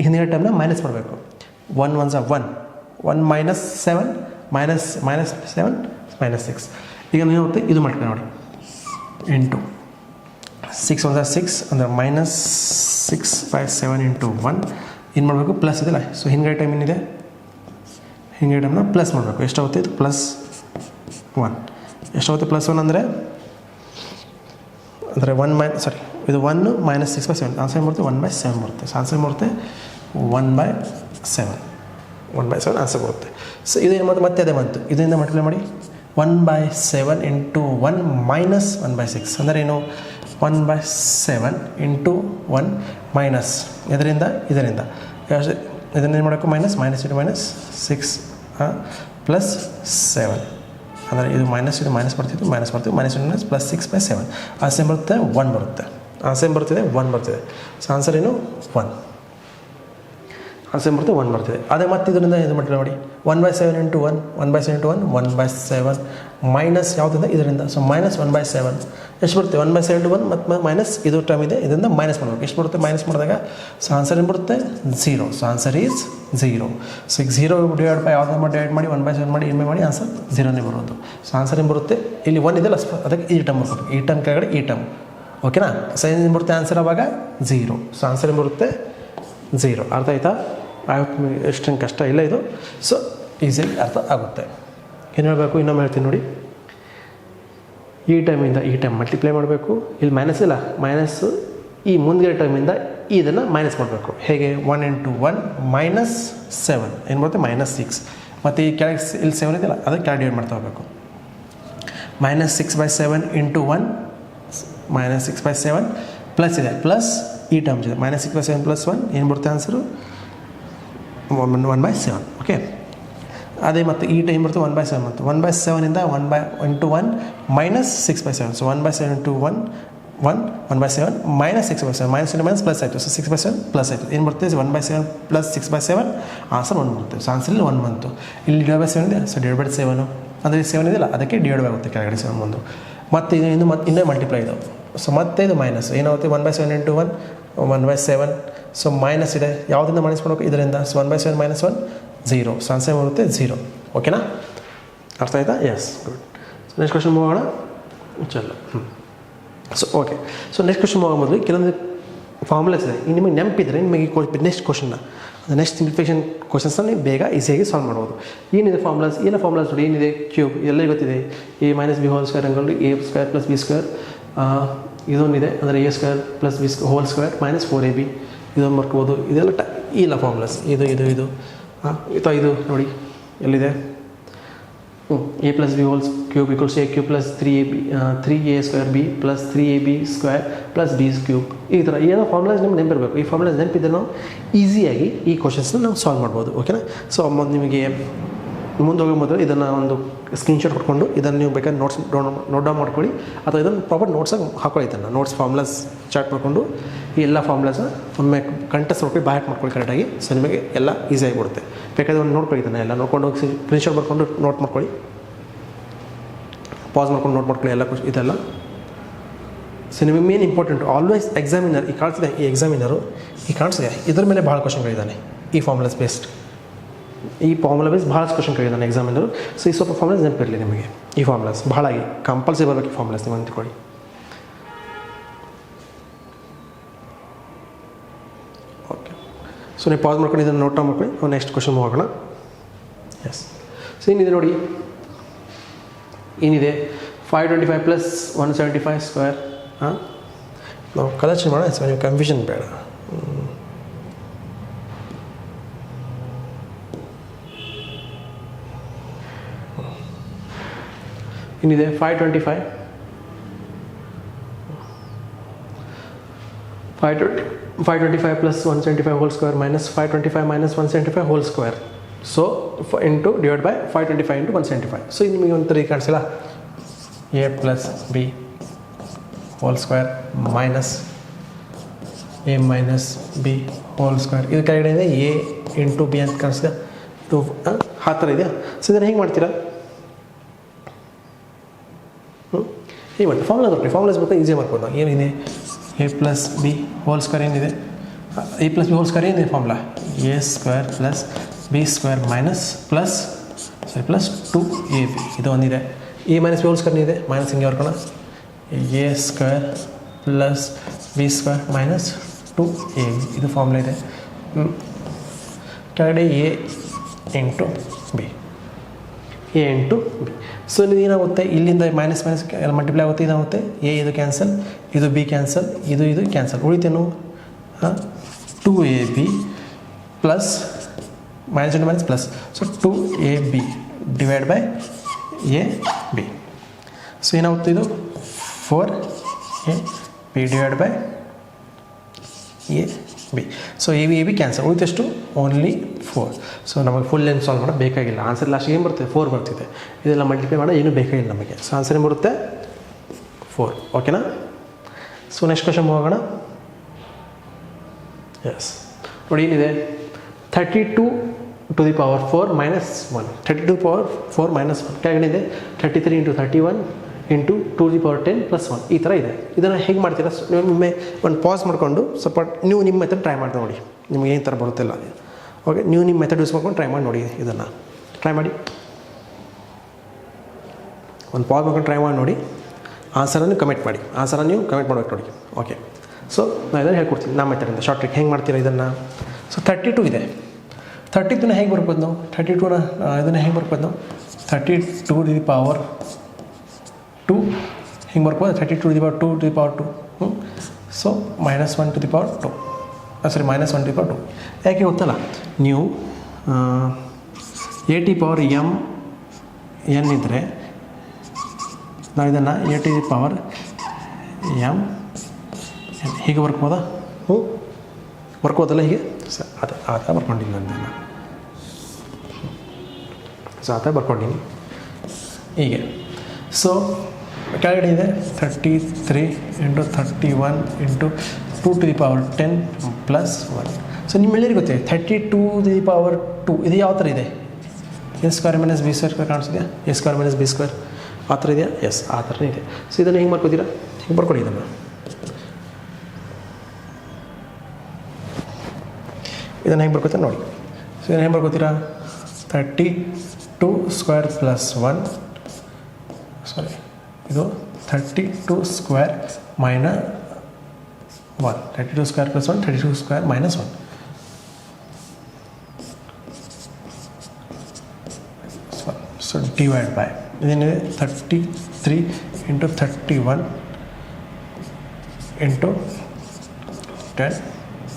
ಹಿಂದಿನ ಟರ್ಮ್ನ ಮೈನಸ್ ಮಾಡಬೇಕು. 1 1 1 1 ಮೈನಸ್ 7 ಮೈನಸ್ 7 ಮೈನಸ್ 6. ಈಗ ಏನಾಗುತ್ತೆ ಇದು ಮಾಡ್ಕೊಳ್ಳಿ ನೋಡಿ ಇಂಟು 6 1 6 ಅಂದರೆ ಮೈನಸ್ 6 5 7 ಇಂಟು 1 ಏನು ಮಾಡಬೇಕು ಪ್ಲಸ್ ಇದೆಯಲ್ಲ. ಸೊ ಹಿಂದ್ಗಡೆ ಟೈಮ್ ಏನಿದೆ ಹಿಂದ್ಗಡೆ ಟೈಮ್ನ ಪ್ಲಸ್ ಮಾಡಬೇಕು. ಎಷ್ಟಾಗುತ್ತೆ ಇದು ಪ್ಲಸ್ 1. ಎಷ್ಟಾಗುತ್ತೆ ಪ್ಲಸ್ 1 ಅಂದರೆ 1 ಇದು 1 ಮೈನಸ್ 6 ಬೈ 7 ಆನ್ಸರ್ ಬರುತ್ತೆ 1/7 ಬರುತ್ತೆ. ಸೊ ಆನ್ಸರ್ ಬರುತ್ತೆ 1/7 ಆನ್ಸರ್ ಬರುತ್ತೆ. ಸೊ ಇದು ಏನು ಮಾಡುತ್ತೆ ಮತ್ತೆ ಅದೇ ಬಂತು. ಇದರಿಂದ ಮಲ್ಟಿಪ್ಲೈ ಮಾಡಿ 1/7 ಇಂಟು 1 ಮೈನಸ್ 1/6 ಅಂದರೆ ಏನು 1/7 ಇಂಟು 1 ಮೈನಸ್ ಇದರಿಂದ ಇದರಿಂದ ಏನು ಮಾಡಬೇಕು ಮೈನಸ್ ಇಂಟು ಮೈನಸ್ 6 ಪ್ಲಸ್ 7 ಅಂದರೆ ಇದು ಮೈನಸ್ ಬರ್ತಿತ್ತು ಮೈನಸ್ ಮೈನಸ್ ಪ್ಲಸ್ 6/7 ಆನ್ಸರ್ ಬರುತ್ತೆ 1 ಬರುತ್ತೆ. ಆನ್ಸರ್ ಬರ್ತಿದೆ 1 ಬರ್ತಿದೆ. ಸೊ ಆನ್ಸರ್ ಏನು 1 ಆನ್ಸರ್ ಬರುತ್ತೆ 1 ಬರ್ತಿದೆ. ಅದೇ ಮತ್ತೆ ಇದರಿಂದ ಇದು ಮಲ್ಟಿಪ್ಲೈ ಮಾಡಿ 1/7 ಇಂಟು 1 ಮೈನಸ್ ಯಾವುದಿಂದ ಇದರಿಂದ. ಸೊ ಮೈನಸ್ 1/7 ಎಷ್ಟು ಬರುತ್ತೆ 1/7 ಇಂಟು 1 ಮತ್ತು ಮೈನಸ್ ಇದು ಟರ್ಮ್ ಇದೆ ಇದರಿಂದ ಮೈನಸ್ ಮಾಡಬೇಕು. ಎಷ್ಟು ಬರುತ್ತೆ ಮೈನಸ್ ಮಾಡಿದಾಗ ಸೊ ಆನ್ಸರ್ ಏನು ಬರುತ್ತೆ 0. So answer is 0. ಸೊ ಈಗ 0 ಡಿವೈಡ್ ಬೈ ಯಾವ್ದು ಮಾಡಿ ಡಿವೈಡ್ ಮಾಡಿ 1/7 ಮಾಡಿ ಏನು ಮಾಡಿ ಆನ್ಸರ್ 0ನೇ ಬರೋದು. ಸೊ ಆನ್ಸರ್ ಏನು ಬರುತ್ತೆ ಇಲ್ಲಿ 1 ಇದೆಲ್ಲ ಅದಕ್ಕೆ ಈ ಟರ್ಮ್ ಬರುತ್ತೆ ಈ ಟರ್ಮ್ ಕೆಳಗಡೆ ಈ ಟರ್ಮ್ ಓಕೆನಾ. ಸೊ ಏನು ಬರುತ್ತೆ ಆನ್ಸರ್ ಅವಾಗ 0. ಸೊ ಆನ್ಸರ್ ಏನು ಬರುತ್ತೆ 0. ಅರ್ಥ ಆಯ್ತಾ? ಎಷ್ಟೇನು ಕಷ್ಟ ಇಲ್ಲ ಇದು. ಸೊ ಈಸಿಯಾಗಿ ಅರ್ಥ ಆಗುತ್ತೆ. ಏನು ಹೇಳಬೇಕು ಇನ್ನೊಮ್ಮೆ ಹೇಳ್ತೀನಿ ನೋಡಿ. ಈ ಟೈಮಿಂದ ಈ ಟೈಮ್ ಮಲ್ಟಿಪ್ಲೈ ಮಾಡಬೇಕು. ಇಲ್ಲಿ ಮೈನಸ್ ಇಲ್ಲ ಮೈನಸ್ಸು ಈ ಮುಂದಿನ ಟೈಮಿಂದ ಇದನ್ನು ಮೈನಸ್ ಮಾಡಬೇಕು. ಹೇಗೆ 1 ಇಂಟು 1 ಮೈನಸ್ 7 ಏನು ಬರುತ್ತೆ ಮೈನಸ್ 6 ಮತ್ತು ಈ ಕೆಳಗೆ ಇಲ್ಲಿ 7 ಇದೆಯಲ್ಲ ಅದಕ್ಕೆ ಕೆಳಗೆ ಡಿವೈಡ್ ಮಾಡ್ತಾ ಹೋಗಬೇಕು. ಮೈನಸ್ 6/7 ಇಂಟು 1 ಮೈನಸ್ 6/7 ಪ್ಲಸ್ ಇದೆ ಪ್ಲಸ್ ಈ ಟರ್ಮ್ಸ್ ಇದೆ ಮೈನಸ್ 6/7 ಪ್ಲಸ್ 1 ಏನು ಬರುತ್ತೆ ಆನ್ಸರು 1/7. ಓಕೆ ಅದೇ ಮತ್ತು ಈ ಟೈಮ್ ಬರುತ್ತೆ 1/7 ಮತ್ತು 1/7 ಇಂದ 1 into 1 minus 6/7. So 1/7 into 1/7 minus 6/7 minus into minus plus ಆಯಿತು. ಸೊ 6/7 ಪ್ಲಸ್ ಆಯಿತು ಏನು ಬರುತ್ತೆ 1/7 ಪ್ಲಸ್ 6/7 ಆನ್ಸರ್ 1 ಬರುತ್ತೆ. ಸೊ ಆನ್ಸರಲ್ಲಿ 1 ಬಂತು. ಇಲ್ಲಿ ಡಿವೈಡ್/7 ಇದೆ. ಸೊ ಡಿವೈಡ್/7 ಅಂದರೆ 7 ಇದೆಯಲ್ಲ ಅದಕ್ಕೆ ಡಿವೈಡ್ ಆಗುತ್ತೆ ಕೆಳಗಡೆ 7 ಬಂದು ಮತ್ತು ಇದು ಇನ್ನೂ ಮಲ್ಟಿಪ್ಲೈ ಇದು. ಸೊ ಮತ್ತೆ ಇದು ಮೈನಸ್ ಏನಾಗುತ್ತೆ 1/7 ಇಂಟು 1 ಸೊ ಮೈನಸ್ ಇದೆ ಯಾವುದರಿಂದ ಮೈನಸ್ ಮಾಡಬೇಕು ಇದರಿಂದ. So 1/7 minus 1 0. ಸೊ ಆನ್ಸರ್ ಬರುತ್ತೆ 0. ಓಕೆನಾ ಅರ್ಥ ಆಯ್ತಾ? Yes good. So next question ಹೋಗೋಣ ಚಲೋ. So okay so next question ಹೋಗೋ ಮೊದಲು ಕೆಲವೊಂದು ಫಾರ್ಮುಲಾಸ್ ಇದೆ. ಈ ನಿಮಗೆ ನೆನಪಿದ್ರೆ ನಿಮಗೆ ನೆಕ್ಸ್ಟ್ ಕ್ವಶನ್ನ ನೆಕ್ಸ್ಟ್ ಸಿಂಪ್ಲಿಫಿಕೇಷನ್ ಕ್ವಶನ್ಸ್ನ ನೀವು ಬೇಗ ಈಸಿಯಾಗಿ ಸಾಲ್ವ್ ಮಾಡ್ಬೋದು. ಏನಿದೆ ಫಾರ್ಮುಲಾಸ್ ನೋಡಿ ಏನಿದೆ ಕ್ಯೂಬ್ ಎಲ್ಲ ಗೊತ್ತಿದೆ. a minus b whole square ಅಂಗಲ್ a square plus b square ಇದೊಂದಿದೆ ಅಂದರೆ a square plus b whole square minus 4ab ಇದೊಂದು ಬರ್ಕೋಬೋದು. ಇದೆಲ್ಲ ಇಲ್ಲ ಫಾರ್ಮುಲಾಸ್ ಇದು ಇದು ನೋಡಿ ಎಲ್ಲಿದೆ a ಪ್ಲಸ್ b whole cube equals a cube plus 3a square b plus 3ab square plus b cube ಈ ಥರ ಏನೋ ಫಾರ್ಮುಲಾಸ್ ನಿಮ್ಗೆ ನೆನಪಿರಬೇಕು. ಈ ಫಾರ್ಮುಲಾಸ್ ನೆನಪಿದ್ರೆ ನಾವು ಈಸಿಯಾಗಿ ಈ ಕ್ವಶನ್ಸ್ನ ನಾವು ಸಾಲ್ವ್ ಮಾಡ್ಬೋದು. ಓಕೆನಾ. ಸೊ ನಿಮಗೆ ಮುಂದೆ ಹೋಗೋ ಮೊದಲು ಇದನ್ನು ಒಂದು ಸ್ಕ್ರೀನ್ಶಾಟ್ ಕೊಟ್ಕೊಂಡು ಇದನ್ನು ನೀವು ಬೇಕಾದ್ರೆ ನೋಟ್ ಡೌನ್ ಮಾಡ್ಕೊಳ್ಳಿ ಅಥವಾ ಇದನ್ನು ಪ್ರಾಪರ್ ನೋಟ್ಸಾಗಿ ಹಾಕೊಳ್ಳಿ. ಇದನ್ನು ನೋಟ್ಸ್ ಫಾರ್ಮುಲಾಸ್ ಚಾರ್ಟ್ ಮಾಡಿಕೊಂಡು ಈ ಎಲ್ಲ ಫಾರ್ಮುಲಾಸ್ನ ಒಮ್ಮೆ ಕಂಟೆಸ್ಟ್ ನೋಡ್ಕೊಂಡು ಬ್ಯಾಟ್ ಮಾಡ್ಕೊಳ್ಳಿ ಕರೆಕ್ಟಾಗಿ. ಸೊ ನಿಮಗೆ ಎಲ್ಲ ಈಸಿಯಾಗಿ ಬಿಡುತ್ತೆ. ಬೇಕಾದ್ರೆ ಒಂದು ನೋಡ್ಕೊಳ್ಳಿ ಇದನ್ನು ಎಲ್ಲ ನೋಡ್ಕೊಂಡು ಹೋಗಿ ಸ್ಕ್ರೀನ್ಶಾಟ್ ಮಾಡ್ಕೊಂಡು ನೋಟ್ ಮಾಡ್ಕೊಳ್ಳಿ. ಪಾಸ್ ಮಾಡ್ಕೊಂಡು ನೋಟ್ ಮಾಡ್ಕೊಳ್ಳಿ ಎಲ್ಲ ಇದೆಲ್ಲ. ಸೊ ನಿಮಗೆ ಮೇನ್ ಇಂಪಾರ್ಟೆಂಟ್ ಆಲ್ವೇಸ್ ಎಕ್ಸಾಮಿನರ್ ಈ ಎಕ್ಸಾಮಿನರು ಕಾಣಿಸಿದೆ ಇದ್ರ ಮೇಲೆ ಭಾಳ ಕ್ವಶನ್ಗಳಿದ್ದಾನೆ. ಈ ಫಾರ್ಮುಲಾಸ್ ಬೇಸ್ಡ್ ಭಾಳಷ್ಟು ಕ್ವಶನ್ ಕೇಳಿದ್ದಾನೆ ಎಕ್ಸಾಮಿನರು. ಸೊ ಈ ಸ್ವಲ್ಪ ಫಾರ್ಮುಲಾಸ್ ನೆನಪಿರಲಿ ನಿಮಗೆ. ಈ ಫಾರ್ಮುಲಾಸ್ ಭಾಳ ಕಂಪಲ್ಸರಿ ಬರಬೇಕು. ಈ ಫಾರ್ಮುಲಾಸ್ ನೀವು ಅಂದ್ಕೊಳ್ಳಿ. ಓಕೆ ಸೊ ನೀವು ಪಾಸ್ ಮಾಡ್ಕೊಂಡು ಇದನ್ನು ನೋಟ್ ಮಾಡ್ಕೊಳ್ಳಿ. ನೆಕ್ಸ್ಟ್ ಕ್ವಶನ್ ಹೋಗೋಣ. ಎಸ್ ಸೊ ಏನಿದೆ ನೋಡಿ ಏನಿದೆ 525 ಪ್ಲಸ್ 175 ಸ್ಕ್ವೇರ್. ನಾವು ಕಲೆಕ್ಷನ್ ಮಾಡೋಣ. ಸೊ ನೀವು ಕನ್ಫ್ಯೂಷನ್ ಬೇಡ. ಏನಿದೆ 525 plus 175 hole square minus 525 minus 175 whole square. So into divide by 525 into 175. So ಇದು ನಿಮಗೆ ಒಂಥರ ಕಾಣಿಸಿಲ್ಲ a ಪ್ಲಸ್ b whole square minus a minus b whole square. ಇದು ಕೆಳಗಡೆ ಇದೆ a ಇಂಟು b ಅಂತ ಕಾಣಿಸಿದೆ. ಆ ಥರ ಇದೆಯಾ? ಸೊ ಇದನ್ನು ಹೇಗೆ ಮಾಡ್ತೀರಾ? ಹೇಗೆ ಮಾಡ್ತೀವಿ ಫಾರ್ಮುಲಾಸ್ ಬರ್ತೀವಿ ಈಸಿ ಮಾಡ್ಬೋದು ನಾವು. ಏನಿದೆ a ಪ್ಲಸ್ b ಹೋಲ್ ಸ್ಕ್ವೇರ್ ಏನಿದೆ A plus b whole square ಏನಿದೆ formula a square plus B square minus plus 2ab ಇದು ಒಂದಿದೆ. A minus b whole square ಇದೆ, ಮೈನಸ್ ಹಿಂಗೆ ಬರ್ಕೋಣ a square plus B square minus 2ab ಇದು ಫಾರ್ಮುಲಾ ಇದೆ. ಕೆಳಗಡೆ ಎ ಇಂಟು ಬಿ ಸೊ ಇದು ಏನಾಗುತ್ತೆ, ಇಲ್ಲಿಂದ ಮೈನಸ್ ಮಲ್ಟಿಪ್ಲೈ ಆಗುತ್ತೆ, ಇದಾಗುತ್ತೆ ಎ ಇದು ಕ್ಯಾನ್ಸಲ್, ಇದು ಬಿ ಕ್ಯಾನ್ಸಲ್, ಇದು ಕ್ಯಾನ್ಸಲ್, ಉಳಿತೇನು 2ab plus minus into minus plus, so 2ab divide by a B. So ಏನಾಗುತ್ತೆ ಇದು 4ab divide by a B. So a b cancel, ಉಳಿತಷ್ಟು ಓನ್ಲಿ 4. ಸೊ ನಮಗೆ ಫುಲ್ ಏನು ಸಾಲ್ವ್ ಮಾಡೋದು ಬೇಕಾಗಿಲ್ಲ. ಆನ್ಸರ್ ಲಾಸ್ಟ್ ಏನು ಬರ್ತದೆ 4 ಬರ್ತಿದೆ. ಇದೆಲ್ಲ ಮಲ್ಟಿಪ್ಲೈ ಮಾಡೋ ಏನೂ ಬೇಕಾಗಿಲ್ಲ ನಮಗೆ. ಸೊ ಆನ್ಸರ್ ಏನು ಬರುತ್ತೆ 4. ಓಕೆನಾ? ಸೊ ನೆಕ್ಸ್ಟ್ ಕ್ವಶನ್ ಹೋಗೋಣ. ಎಸ್ ನೋಡಿ ಏನಿದೆ 32 to the power 4 minus 1, 32 to power 4 minus 1 ಕೆಳಗಡೆ 33 into 31 into 2 the power 10 plus 1 ಈ ಥರ ಇದೆ. ಇದನ್ನು ಹೇಗೆ ಮಾಡ್ತೀರಾ, ಒಮ್ಮೆ ಒಂದು ಪಾಸ್ ಮಾಡಿಕೊಂಡು ಸ್ವಲ್ಪ ನೀವು ನಿಮ್ಮ ಮೆಥಡ್ ಟ್ರೈ ಮಾಡಿ ನೋಡಿ, ನಿಮ್ಗೆ ಏನು ಥರ ಬರುತ್ತಿಲ್ಲ. ಓಕೆ, ನೀವು ನಿಮ್ಮ ಮೆಥಡ್ ಯೂಸ್ ಮಾಡ್ಕೊಂಡು ಟ್ರೈ ಮಾಡಿ ನೋಡಿ. ಇದನ್ನು ಟ್ರೈ ಮಾಡಿ, ಒಂದು ಪಾಸ್ ಮಾಡ್ಕೊಂಡು ಟ್ರೈ ಮಾಡಿ ನೋಡಿ. ಆನ್ಸರನ್ನು ಕಮೆಂಟ್ ಮಾಡಿ, ಆನ್ಸರನ್ನು ನೀವು ಕಮೆಂಟ್ ಮಾಡ್ಬೇಕು ನೋಡಿ. ಓಕೆ, ಸೊ ನಾನು ಇದನ್ನು ಹೇಳ್ಕೊಡ್ತೀನಿ ನಮ್ಮ ಮೆಥಡಿಂದ ಶಾರ್ಟ್ ಟ್ರಿಕ್ ಹೆಂಗೆ ಮಾಡ್ತೀರಾ ಇದನ್ನು. ಸೊ 32 ಇದೆ, 32ನ ಹೇಗೆ ಬರ್ಬೋದು ನಾವು, 32ನ ಇದನ್ನು ಹೇಗೆ ಬರ್ಬೋದು ನಾವು 32 ಟು ದಿ ಪವರ್ 2 ಹಿಂಗೆ ಬರ್ಬೋದು, 32 to the power 2 to the power 2. So minus 1 to the power 2, sorry minus 1 to the power 2. ಯಾಕೆ ಗೊತ್ತಲ್ಲ, ನೀವು ಎ ಟಿ ಪವರ್ ಎನ್ ಇದ್ದರೆ ನಾವು ಇದನ್ನು ಎ ಟಿ ಪವರ್ ಎಮ್ ಹೀಗೆ ಬರ್ಕೋದಾ, ಬರ್ಕೋದಲ್ಲ ಹೀಗೆ. ಸೊ ಅದೇ ಆ ಥರ ಬರ್ಕೊಂಡಿದ್ದೀನಿ ನಾನು, ಸೊ ಆ ಥರ ಬರ್ಕೊಂಡಿನಿ ಹೀಗೆ. ಸೊ ಕೆಳಗಡೆ ಇದೆ 33 into 31 into 2 to the power 10 plus 1. So ನಿಮ್ಮೆಲ್ಲರಿಗೂ ಗೊತ್ತಿದೆ 32 ಟು ದಿ ಪವರ್ 2 ಇದು ಯಾವ ಥರ ಇದೆ, a square minus B square ಕಾಣಿಸ್ತಿದೆಯಾ, a square minus B square ಆ ಥರ ಇದೆಯಾ. ಎಸ್, ಆ ಥರನೇ ಇದೆ. ಸೊ ಇದನ್ನು ಹೆಂಗೆ ಮಾಡ್ಕೋತೀರಾ, ಹಿಂಗೆ ಬರ್ಕೊಳ್ಳಿ ಇದನ್ನು ಹೆಂಗೆ ಬರ್ಕೋತೀರಾ ನೋಡಿ. ಸೊ ಇದನ್ನು ಹೆಂಗೆ ಬರ್ಕೋತೀರಾ 32 ಸ್ಕ್ವೇರ್ ಪ್ಲಸ್ 1, ಸಾರಿ ಇದು 32 square minus 1, 32 square plus 1, 32 square minus 1. So divide by ಇದೇನಿದೆ 33 ಇಂಟು 31 ಇಂಟು 10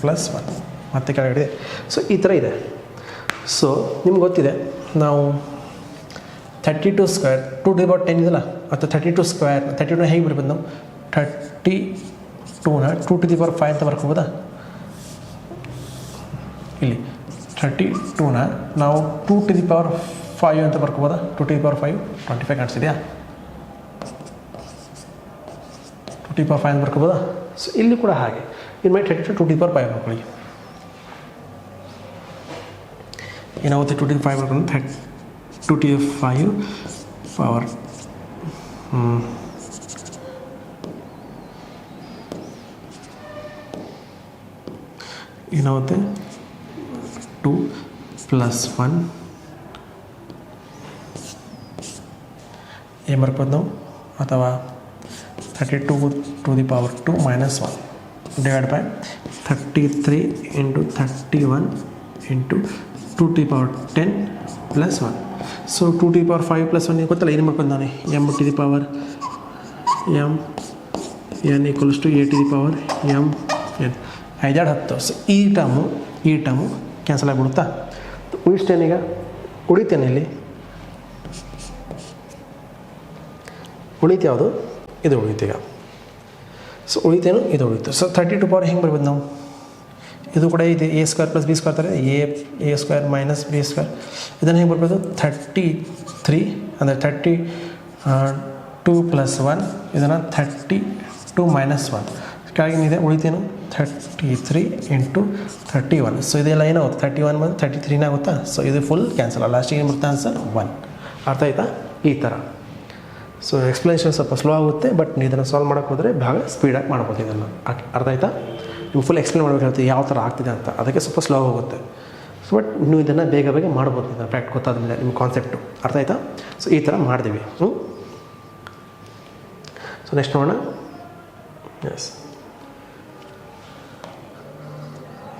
ಪ್ಲಸ್ 1 ಮತ್ತೆ ಕೆಳಗಡೆ. ಸೊ ಈ ಥರ ಇದೆ. ಸೊ ನಿಮ್ಗೆ ಗೊತ್ತಿದೆ ನಾವು 32 ಸ್ಕ್ವೇರ್ 2 ಟು ದಿ ಪವರ್ 10 ಇದೆಯಲ್ಲ, ಅಥವಾ 32 ಸ್ಕ್ವೇರ್ 32ನ ಹೇಗೆ ಬರ್ಬೋದು ನಾವು 32ನ 2 ಟು ದಿ ಪವರ್ 5 ಅಂತ ಬರ್ಕೋಬೋದಾ. ಇಲ್ಲಿ 32ನ ನಾವು 2 ಟು ದಿ ಪವರ್ 5 ಅಂತ ಬರ್ಕೋಬೋದಾ. 2 ಟು ದಿ ಪವರ್ 5 25 ಕಾಣಿಸಿದೆಯಾ, 2 ಟು ದಿ ಪವರ್ 5 ಅಂತ ಬರ್ಕೋಬೋದಾ. ಸೊ ಇಲ್ಲಿ ಕೂಡ ಹಾಗೆ ಇನ್ನು 32 2 ಟು ದಿ ಪವರ್ 5 ಬರ್ಕೊಳ್ಳಿ. ಏನಾಗುತ್ತೆ 2 ಟು ದಿ 5 ಬರ್ಕೊಂಡು 2 ಟು ದಿ 5 ಪವರ್ ಏನಾಗುತ್ತೆ 2 ಪ್ಲಸ್ 1 ಏನು ಬರ್ಬೋದು ನಾವು, ಅಥವಾ 32 to the power 2 minus 1 divide by 33 into 31 into 2 to the power 10 plus 1. So 2 to the power 5 plus 1 ಗೊತ್ತಲ್ಲ, ಏನು ಮಾಡ್ಕೊಂಡು ನಾನು M to the power M N equals to A to the power M N 5 10. So ಈ ಟರ್ಮು ಕ್ಯಾನ್ಸಲ್ ಆಗಿಬಿಡುತ್ತಾ. ಉಳಿಸ್ತೇನೀಗ, ಉಳಿತೇನೆ ಇಲ್ಲಿ ಉಳಿತು ಯಾವುದು, ಇದು ಉಳಿತೀಗ. ಸೊ ಉಳಿತೇನು, ಇದು ಉಳಿತು. ಸೊ 32 ಪವರ್ ಹೆಂಗೆ ಬರ್ಬೋದು ನಾವು, ಇದು ಕೂಡ ಇದೆ a square plus B square ಥರ a square minus B square. ಇದನ್ನು ಹೆಂಗೆ ಬರ್ಬೋದು 33 ಅಂದರೆ 32 ಪ್ಲಸ್ 1, ಇದನ್ನು 32 ಮೈನಸ್ 1. ಕೆಳಗೇನಿದೆ ಉಳಿತೇನು 33 ಇಂಟು 31. ಸೊ ಇದೆಲ್ಲ ಏನಾಗುತ್ತೆ 31 ಬಂದು 33 ಆಗುತ್ತಾ. ಸೊ ಇದು ಫುಲ್ ಕ್ಯಾನ್ಸಲ್, ಲಾಸ್ಟಿಗೆ ಏನು ಬರುತ್ತೆ ಆನ್ಸರ್ 1. ಅರ್ಥ ಆಯ್ತಾ ಈ ಥರ. ಸೊ ಎಕ್ಸ್ಪ್ಲನೇಷನ್ ಸ್ವಲ್ಪ ಸ್ಲೋ ಆಗುತ್ತೆ, ಬಟ್ ಇದನ್ನು ಸಾಲ್ವ್ ಮಾಡೋಕ್ಕೆ ಹೋದರೆ ಭಾಳ ಸ್ಪೀಡಾಗಿ ಮಾಡ್ಬೋದು ಇದನ್ನು. ಅರ್ಥ ಆಯ್ತಾ. ನಿಮ್ಗೆ ಫುಲ್ ಎಕ್ಸ್ಪ್ಲೇನ್ ಮಾಡಬೇಕಾಗುತ್ತೆ ಯಾವ ಥರ ಆಗ್ತಿದೆ ಅಂತ, ಅದಕ್ಕೆ ಸ್ವಲ್ಪ ಸ್ಲೋ ಹೋಗುತ್ತೆ. ಸೊ ಬಟ್ ನೀವು ಇದನ್ನು ಬೇಗ ಬೇಗ ಮಾಡ್ಬೋದು, ಇದನ್ನು ಫ್ಯಾಕ್ಟ್ ಗೊತ್ತಾದ್ಮೇಲೆ ನಿಮ್ಮ ಕಾನ್ಸೆಪ್ಟು ಅರ್ಥ ಆಯಿತಾ. ಸೊ ಈ ಥರ ಮಾಡಿದ್ವಿ. ಸೊ ನೆಕ್ಸ್ಟ್ ನೋಡೋಣ. ಎಸ್,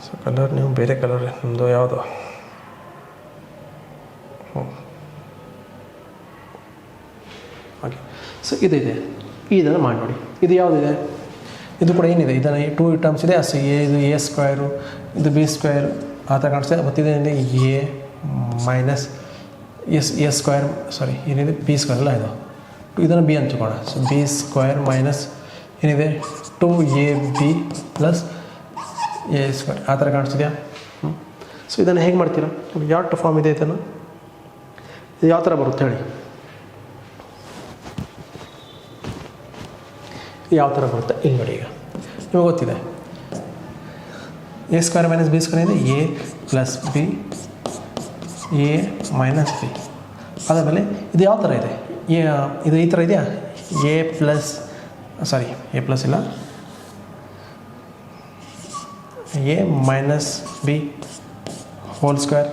ಸೊ ಕಲರ್ ನೀವು ಬೇರೆ ಕಲರ್ ನಿಮ್ಮದು ಯಾವುದು? ಹಾಗೆ. ಸೊ ಇದಿದೆ, ಇದನ್ನು ಮಾಡಿ ನೋಡಿ. ಇದು ಯಾವುದಿದೆ? ಇದು ಕೂಡ ಏನಿದೆ, ಇದನ್ನು 2 ಟರ್ಮ್ಸ್ ಇದೆ. ಸೊ ಇದು ಎ ಸ್ಕ್ವೇರು, ಇದು ಬಿ ಸ್ಕ್ವೇರು ಆ ಥರ ಕಾಣಿಸ್ತದೆ. ಮತ್ತು ಇದೇನಿದೆ a minus a square, sorry ಏನಿದೆ ಬಿ ಸ್ಕ್ವೇರ್ ಅಲ್ಲ ಇದು. ಇದನ್ನು ಬಿ ಹಂಚ್ಕೋಣ. ಸೊ ಬಿ ಸ್ಕ್ವೇರ್ ಮೈನಸ್ ಏನಿದೆ 2ab ಪ್ಲಸ್ ಎ ಸ್ಕ್ವೇರ್ ಆ ಥರ ಕಾಣಿಸ್ತಿದೆಯಾ? ಸೊ ಇದನ್ನು ಹೇಗೆ ಮಾಡ್ತೀರಾ? ಯಾವ ಫಾರ್ಮ್ ಇದೆ ಇದನ್ನು? ಇದು ಯಾವ ಥರ ಬರುತ್ತೆ ಹೇಳಿ? ಯಾವ ಥರ ಬರುತ್ತೆ ಇಲ್ಲಿ ನೋಡಿ. ಈಗ ನಿಮಗೆ ಗೊತ್ತಿದೆ a square minus B square ಇದೆ a plus B A minus b. ಅದಾದಮೇಲೆ ಇದು ಯಾವ ಥರ ಇದೆ? ಇದು ಈ ಥರ ಇದೆಯಾ? A plus sorry a plus ಇಲ್ಲ, a minus b whole square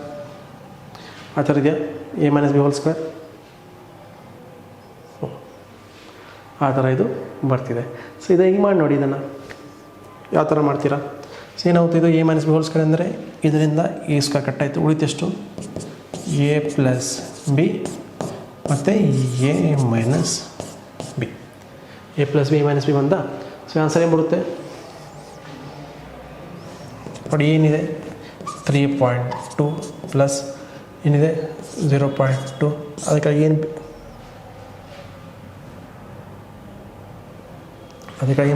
ಆ ಥರ ಇದೆಯಾ? A minus b whole square ಆ ಥರ ಇದು ಬರ್ತಿದೆ. ಸೊ ಇದು ಹಿಂಗೆ ಮಾಡಿ ನೋಡಿ. ಇದನ್ನು ಯಾವ ಥರ ಮಾಡ್ತೀರಾ? ಸೊ ಏನಾಗುತ್ತೆ, ಇದು a minus b whole square ಅಂದರೆ ಇದರಿಂದ ಎ ಸ್ಕ್ವೇರ್ ಕಟ್ಟಾಯಿತು. ಉಳಿತೆಷ್ಟು? ಎ ಪ್ಲಸ್ ಬಿ ಮತ್ತು a minus B. A plus B minus b ಬಂದ. ಸೊ ಆನ್ಸರ್ ಏನು ಬರುತ್ತೆ ನೋಡಿ? ಏನಿದೆ 3.2 ಪ್ಲಸ್ ಏನಿದೆ 0.2. ಅದಕ್ಕಾಗಿ ಏನು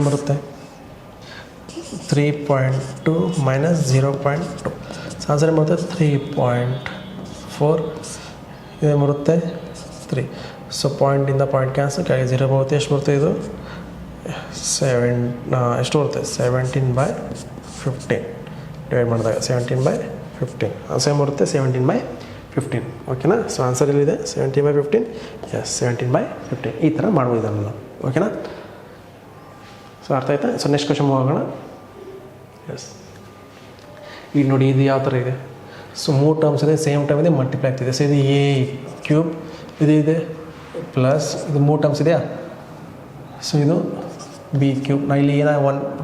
ಬರುತ್ತೆ? 3.2 ಮೈನಸ್ 0.2. ಸೊ ಆನ್ಸರ್ ಏನು ಬರುತ್ತೆ? 3.4. ಇದೇನು ಬರುತ್ತೆ? 3. ಸೊ ಪಾಯಿಂಟಿಂದ ಪಾಯಿಂಟ್ ಕ್ಯಾನ್ಸಲ್, ಕೆಳಗೆ 0 ಬರುತ್ತೆ. ಎಷ್ಟು ಬರುತ್ತೆ ಇದು? 7 ಎಷ್ಟು ಬರುತ್ತೆ? 17/15 ಡಿವೈಡ್ ಮಾಡಿದಾಗ 17/15. ಆನ್ಸರ್ ಏನು ಬರುತ್ತೆ? 17/15. ಓಕೆನಾ? ಸೊ ಆನ್ಸರ್ ಎಲ್ಲಿದೆ? 17/15. ಎಸ್, 17/15. ಈ ಥರ ಮಾಡ್ಬೋದು ಇದನ್ನು. ಓಕೆನಾ? ಸೊ ಅರ್ಥ ಆಯ್ತಾ? ಸೊ ನೆಕ್ಸ್ಟ್ ಕ್ವಶನ್ ಹೋಗೋಣ. ಎಸ್, ಈಗ ನೋಡಿ ಇದು ಯಾವ ಥರ ಇದೆ? ಸೊ 3 ಟರ್ಮ್ಸ್ ಇದೆ, ಸೇಮ್ ಟರ್ಮ್ ಇದೆ, ಮಲ್ಟಿಪ್ಲೈ ಆಗ್ತಿದೆ. ಸೊ ಇದು ಎ ಕ್ಯೂಬ್, ಇದು ಇದೆ ಪ್ಲಸ್ ಇದು 3 ಟರ್ಮ್ಸ್ ಇದೆಯಾ? ಸೊ ಇದು ಬಿ ಕ್ಯೂಬ್. ನಾವು ಇಲ್ಲಿ ಏನೋ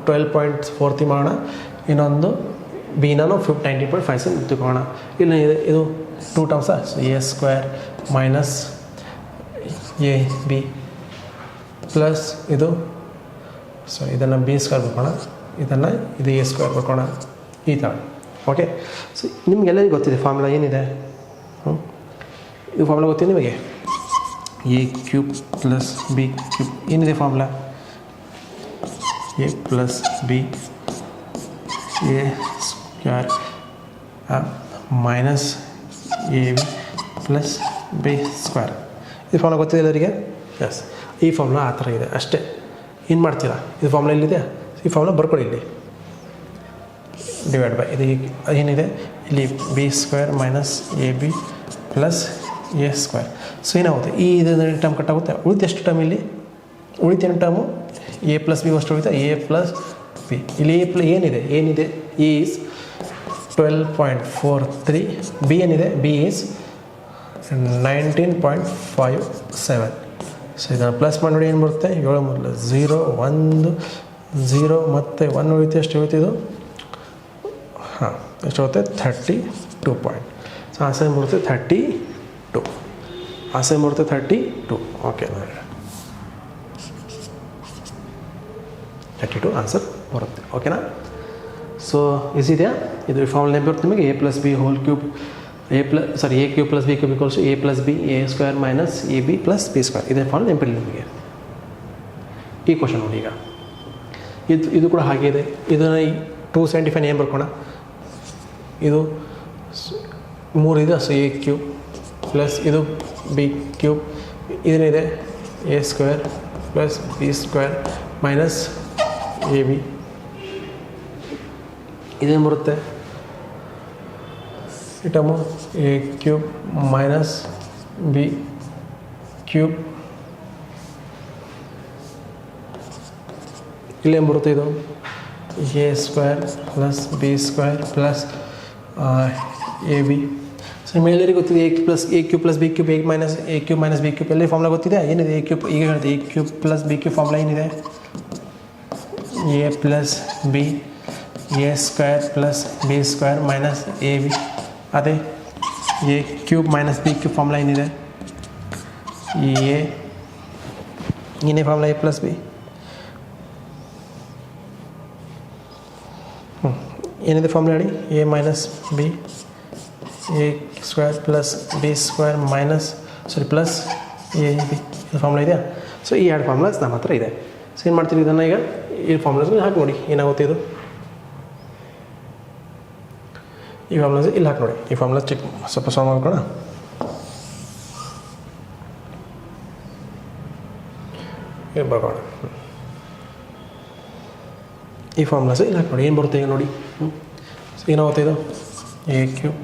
12.43 ಮಾಡೋಣ. ಇನ್ನೊಂದು ಬಿ ನಾನು 19.57 ತಗೋಣ. ಇಲ್ಲಿ ಇದು 2 ಟರ್ಮ್ಸಾ? So A square minus A B plus ಇದು, ಸೊ ಇದನ್ನು ಬಿ ಸ್ಕ್ವೇರ್ ಬರ್ಕೋಣ, ಇದನ್ನು ಇದು ಎ ಸ್ಕ್ವೇರ್ ಬರ್ಕೋಣ. ಈ ಥರ. ಓಕೆ. ಸೊ ನಿಮಗೆಲ್ಲರಿಗೂ ಗೊತ್ತಿದೆ ಫಾರ್ಮುಲಾ ಏನಿದೆ? ಇದು ಫಾರ್ಮುಲಾ ಗೊತ್ತಿದೆ ನಿಮಗೆ? A cube plus B cube. ಏನಿದೆ formula? A plus B A square minus A B plus B square. ಇದು ಫಾರ್ಮುಲಾ ಗೊತ್ತಿದೆ ಎಲ್ಲರಿಗೆ? ಎಸ್, ಈ ಫಾರ್ಮುಲಾ ಆ ಥರ ಇದೆ ಅಷ್ಟೇ. ಏನು ಮಾಡ್ತೀರಾ? ಇದು ಫಾರ್ಮುಲಾ ಇಲ್ಲಿದೆ, ಈ ಫಾರ್ಮುಲಾ ಬರ್ಕೊಳ್ಳಿ. ಇಲ್ಲಿ ಡಿವೈಡ್ ಬೈ ಇದು ಏನಿದೆ ಇಲ್ಲಿ B square minus A B plus A square. So ಏನಾಗುತ್ತೆ? ಈ ಇದು ಟರ್ಮ್ ಕಟ್ಟಾಗುತ್ತೆ. ಉಳಿತು ಎಷ್ಟು ಟರ್ಮ್ ಇಲ್ಲಿ? ಉಳಿತೇನು ಟರ್ಮು? ಎ ಪ್ಲಸ್ ಬಿ ಅಷ್ಟು ಉಳಿತಾ? A plus B. ಇಲ್ಲಿ ಏನಿದೆ ಈಸ್ 12.43. ಬಿ ಏನಿದೆ? B is 19.57. ಸೊ ಇದನ್ನು ಪ್ಲಸ್ ಮಾಡಿ ನೋಡಿ ಏನು ಬರುತ್ತೆ? 7 ಮೊದಲು 0 1 0 ಮತ್ತು 1 ಉಳಿತು. ಎಷ್ಟು ಉಳಿತು ಇದು? ಹಾಂ, ಎಷ್ಟು ಬರುತ್ತೆ? 32 ಪಾಯಿಂಟ್. ಸೊ ಆನ್ಸರ್ ಬರುತ್ತೆ 32. ಆನ್ಸರ್ ಬರುತ್ತೆ 32. ಓಕೆ, 32 ಆನ್ಸರ್ ಬರುತ್ತೆ. ಓಕೆನಾ? ಸೊ ಈಸಿ ಇದೆಯಾ? ಇದು ಫಾರ್ಮುಲಾ ಬರುತ್ತೆ ನಿಮಗೆ. A plus b whole cube A cube plus B cube equals A plus B A square minus A B plus B square. ಇದೇ ಫಾರ್ಮುಲಾ ನೆನಪಿರಲಿ ನಿಮಗೆ. ಈ ಕ್ವಶನ್ ನೋಡಿ. ಈಗ ಇದು ಕೂಡ ಹಾಗೆ ಇದೆ. ಇದನ್ನು 275 ಏನು ಬರ್ಕೋಣ? ಇದು 3 ಇದೆ. ಸೊ ಎ ಕ್ಯೂಬ್ ಪ್ಲಸ್ ಇದು ಬಿ ಕ್ಯೂಬ್, ಇದೇನಿದೆ A square plus B square minus A B. ಇದೇನು ಬರುತ್ತೆ? ಇಟಮು A cube minus B cube. ಇಲ್ಲೇನು ಬರುತ್ತೆ? ಇದು A square plus B square plus A B. So ನಿಮ್ಮೆಲ್ಲರಿಗೂ ಗೊತ್ತಿದೆ A cube plus B cube A cube minus B cube ಎಲ್ಲ ಫಾರ್ಮುಲಾ ಗೊತ್ತಿದೆ. ಏನಿದೆ ಎ ಕ್ಯೂಬ್, ಈಗ ಹೇಳಿದೆ A cube plus B cube formula ಏನಿದೆ, A plus B A square plus B square minus A B. ಅದೇ A cube minus B cube formula ಏನಿದೆ, ಏನೇ ಫಾರ್ಮುಲಾ ಎ ಪ್ಲಸ್ ಬಿ. ಏನಿದೆ ಫಾರ್ಮುಲಾ ಹೇಳಿ, A minus B A square plus B square minus plus A B ಇದು ಫಾರ್ಮುಲಾ ಇದೆಯಾ. ಸೊ ಈ ಎರಡು ಫಾರ್ಮುಲಾಸ್ ನಮ್ಮ ಹತ್ರ ಇದೆ. ಸೊ ಏನು ಮಾಡ್ತೀವಿ, ಇದನ್ನು ಈಗ ಈ ಫಾರ್ಮುಲಾಸ್ ಹಾಕಿ ನೋಡಿ ಏನಾಗುತ್ತೆ. ಇದು ಈ ಫಾರ್ಮುಲಾಸ್ ಇಲ್ಲಿ ಹಾಕಿ ನೋಡಿ. ಈ ಫಾರ್ಮುಲಾ ಚೆಕ್ ಸ್ವಲ್ಪ ಸಾಲ್ವ್ ಮಾಡ್ಕೊಳ್ಳೋಣ. ಇಲ್ಲಿ ಬರ್ಕೋಣ. ಈ ಫಾರ್ಮುಲಾಸ್ ಇಲ್ಲಿ ಹಾಕಿ ನೋಡಿ ಏನು ಬರುತ್ತೆ ಈಗ ನೋಡಿ. ಏನಾಗುತ್ತೆ ಇದು, A cube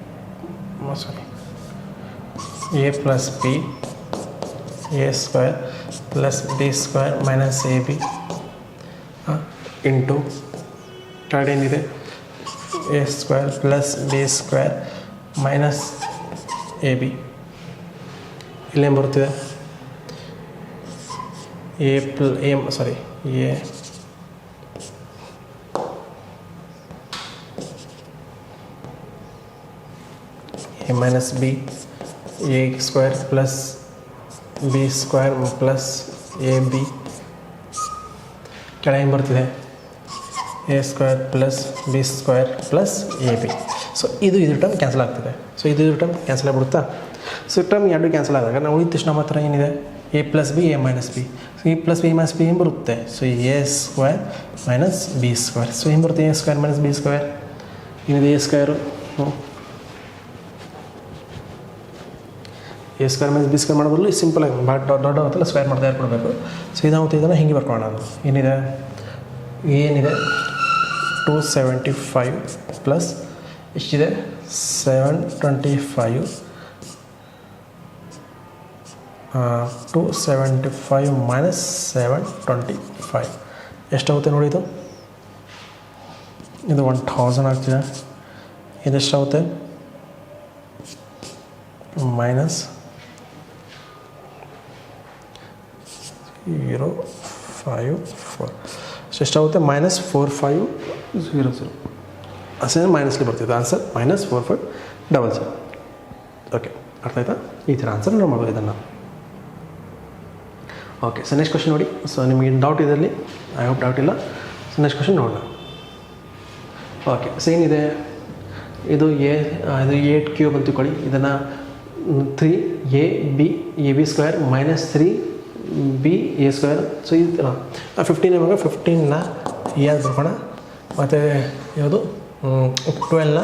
A plus B A square plus B square minus A B into ಕೆಳಗಡೆ ಏನಿದೆ A square plus B square minus A B. ಇಲ್ಲೇನು ಬರುತ್ತಿದೆ, A minus B A square plus B square plus A B. ಕೆಳಗೆ ಏನು ಬರ್ತಿದೆ, A square plus B square plus A B. So ಇದು ಟರ್ಮ್ ಕ್ಯಾನ್ಸಲ್ ಆಗ್ತಿದೆ. ಸೊ ಇದು ಟರ್ಮ್ ಕ್ಯಾನ್ಸಲ್ ಆಗಿಬಿಡುತ್ತಾ. ಸೊ ಟರ್ಮ್ ಎರಡು ಕ್ಯಾನ್ಸಲ್ ಆದಾಗ ನಾವು ಉಳಿದ ತಕ್ಷಣ ನಮ್ಮ ಹತ್ರ ಏನಿದೆ, A plus B A minus B. So A plus B minus B ಏನು ಬರುತ್ತೆ, so A square minus B square. So ಏನು ಬರುತ್ತೆ, A square minus B square. ಏನಿದೆ A square, A square minus B square ಮಾಡೋದ್ರಲ್ಲಿ ಸಿಂಪಲಾಗಿ ದೊಡ್ಡ ಹೊತ್ತಲ್ಲ ಸ್ಕ್ವೇರ್ ಮಾಡ್ತಾ ಇರ್ಕೊಡ್ಬೇಕು. ಸೊ ಇದಾಗುತ್ತೆ, ಇದನ್ನು ಹಿಂಗೆ ಬರ್ಕೊಳ್ಳೋಣ. ಅದು ಏನಿದೆ 275 ಪ್ಲಸ್ ಎಷ್ಟಿದೆ 725 275 ಮೈನಸ್ 725 ಎಷ್ಟಾಗುತ್ತೆ ನೋಡಿ. ಇದು 1000 ಆಗ್ತಿದೆ. ಇದೆಷ್ಟಾಗುತ್ತೆ, ಮೈನಸ್ 054. ಸೊ ಎಷ್ಟಾಗುತ್ತೆ, ಮೈನಸ್ 4500. ಅಸೇನು ಮೈನಸ್ಲಿ ಬರ್ತಿದೆ ಆನ್ಸರ್, ಮೈನಸ್ 4500. ಓಕೆ, ಅರ್ಥ ಆಯ್ತಾ. ಈ ಥರ ಆನ್ಸರ್ ನಾವು ಮಾಡೋದು ಇದನ್ನು. ಓಕೆ, ಸೊ ನೆಕ್ಸ್ಟ್ ಕ್ವಶನ್ ನೋಡಿ. ಸೊ ನಿಮಗೆ ಡೌಟ್ ಇದರಲ್ಲಿ, ಐ ಹೋಪ್ ಡೌಟ್ ಇಲ್ಲ. ಸೊ ನೆಕ್ಸ್ಟ್ ಕ್ವಶನ್ ನೋಡೋಣ. ಓಕೆ, ಸೊ ಏನಿದೆ ಇದು ಇದು 8 ಕ್ಯೂಬ್ ಅಂತ ತಿಳ್ಕೊಳ್ಳಿ. ಇದನ್ನು 3ab square minus 3b a square. So ಈ ಥರ 15 ಇವಾಗ 15ನ ಎ ಅಂತ ಬರ್ಕೋಣ, ಮತ್ತು ಯಾವುದು 12ನ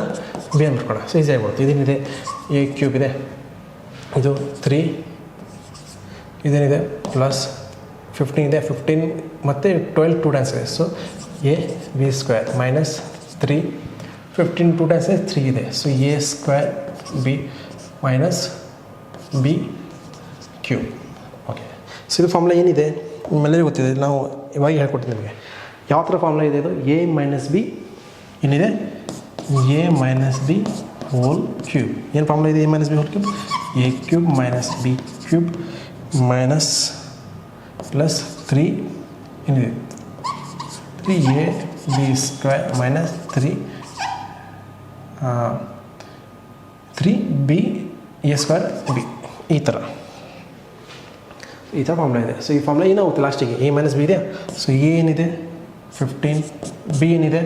ಬಿ ಅಂತ ಬರ್ಕೋಣ. ಸೊ ಈಸಿ ಆಗಿಬಿಡುತ್ತೆ. ಇದೇನಿದೆ, ಎ ಕ್ಯೂಬ್ ಇದೆ, ಇದು 3 ಇದೇನಿದೆ ಪ್ಲಸ್ 15 ಇದೆ, 15 ಮತ್ತು 12 2 ಟೈಮ್ಸ್ ಇದೆ. So a B square minus 3 15 2 times ಇದೆ 3 ಇದೆ. So A square B minus B cube. Okay, so ಇದು ಫಾರ್ಮುಲಾ ಏನಿದೆ ನಿಮ್ಮೆಲ್ಲರಿಗೂ ಗೊತ್ತಿದೆ. ನಾವು ಇವಾಗ ಹೇಳ್ಕೊಡ್ತೀನಿ ನಿಮಗೆ ಯಾವ ಥರ ಫಾರ್ಮುಲಾ ಇದೆ. ಇದು ಎ ಮೈನಸ್ ಬಿ ಏನಿದೆ, A minus b whole cube. ಏನು ಫಾರ್ಮುಲಾ ಇದೆ, A minus b whole cube, A cube minus B cube minus plus 3 ಏನಿದೆ 3ab square minus 3b A square B. ಈ ಥರ ಫಾರ್ಮುಲಾ ಇದೆ. ಸೊ ಈ ಫಾರ್ಮುಲಾ ಏನಾಗುತ್ತೆ ಲಾಸ್ಟಿಗೆ, ಎ ಮೈನಸ್ ಬಿ ಇದೆ. ಸೊ ಎ ಏನಿದೆ 15, ಬಿ ಏನಿದೆ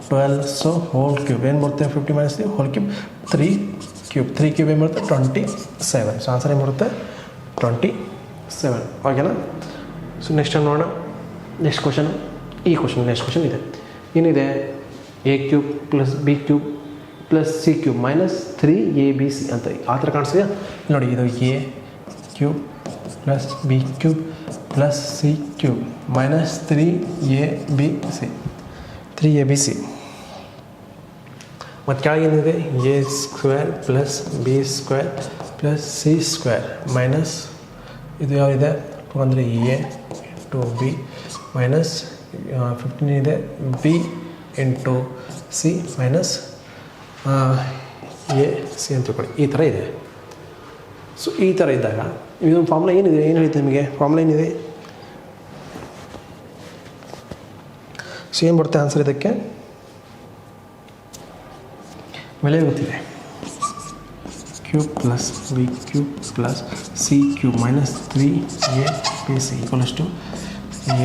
12. ಸೊ ಹೋಲ್ ಕ್ಯೂಬ್ ಏನು ಬರುತ್ತೆ, 50 ಮೈನಸ್ ಹೋಲ್ ಕ್ಯೂಬ್ 3 ಕ್ಯೂಬ್ ಏನು ಬರುತ್ತೆ 27. ಸೊ ಆನ್ಸರ್ ಏನು ಬರುತ್ತೆ 27. ಓಕೆನಾ. ಸೊ ನೆಕ್ಸ್ಟ್ ಟೈಮ್ ನೋಡೋಣ. ನೆಕ್ಸ್ಟ್ ಕ್ವಶನ್ ಇದೆ. ಏನಿದೆ, A cube plus B cube plus C cube minus 3abc ಅಂತ ಆ ಥರ ಕಾಣಿಸ್ತಿದೆಯಾ ನೋಡಿ. ಇದು A cube plus B cube plus C cube minus 3abc. ಮತ್ತು ಕೆಳಗೇನಿದೆ, A square plus B square plus C square minus ಇದು ಯಾವಿದೆ ಅಂದರೆ ಎ ಟು ಬಿ ಮೈನಸ್ 15 ಇದೆ B into C minus A C ಅಂತ ತಿಳ್ಕೊಳ್ಳಿ. ಈ ಥರ ಇದೆ. ಸೊ ಈ ಥರ ಇದ್ದಾಗ ಇದೊಂದು ಫಾರ್ಮುಲಾ ಏನಿದೆ, ಏನು ಹೇಳ್ತೀವಿ ನಿಮಗೆ ಫಾರ್ಮುಲಾ ಏನಿದೆ? ಸೊ ಏನು ಬರುತ್ತೆ ಆನ್ಸರ್ ಇದಕ್ಕೆ? ಬೆಲೆ ಗೊತ್ತಿದೆ, cube plus B cube plus C cube minus 3 A B C equals to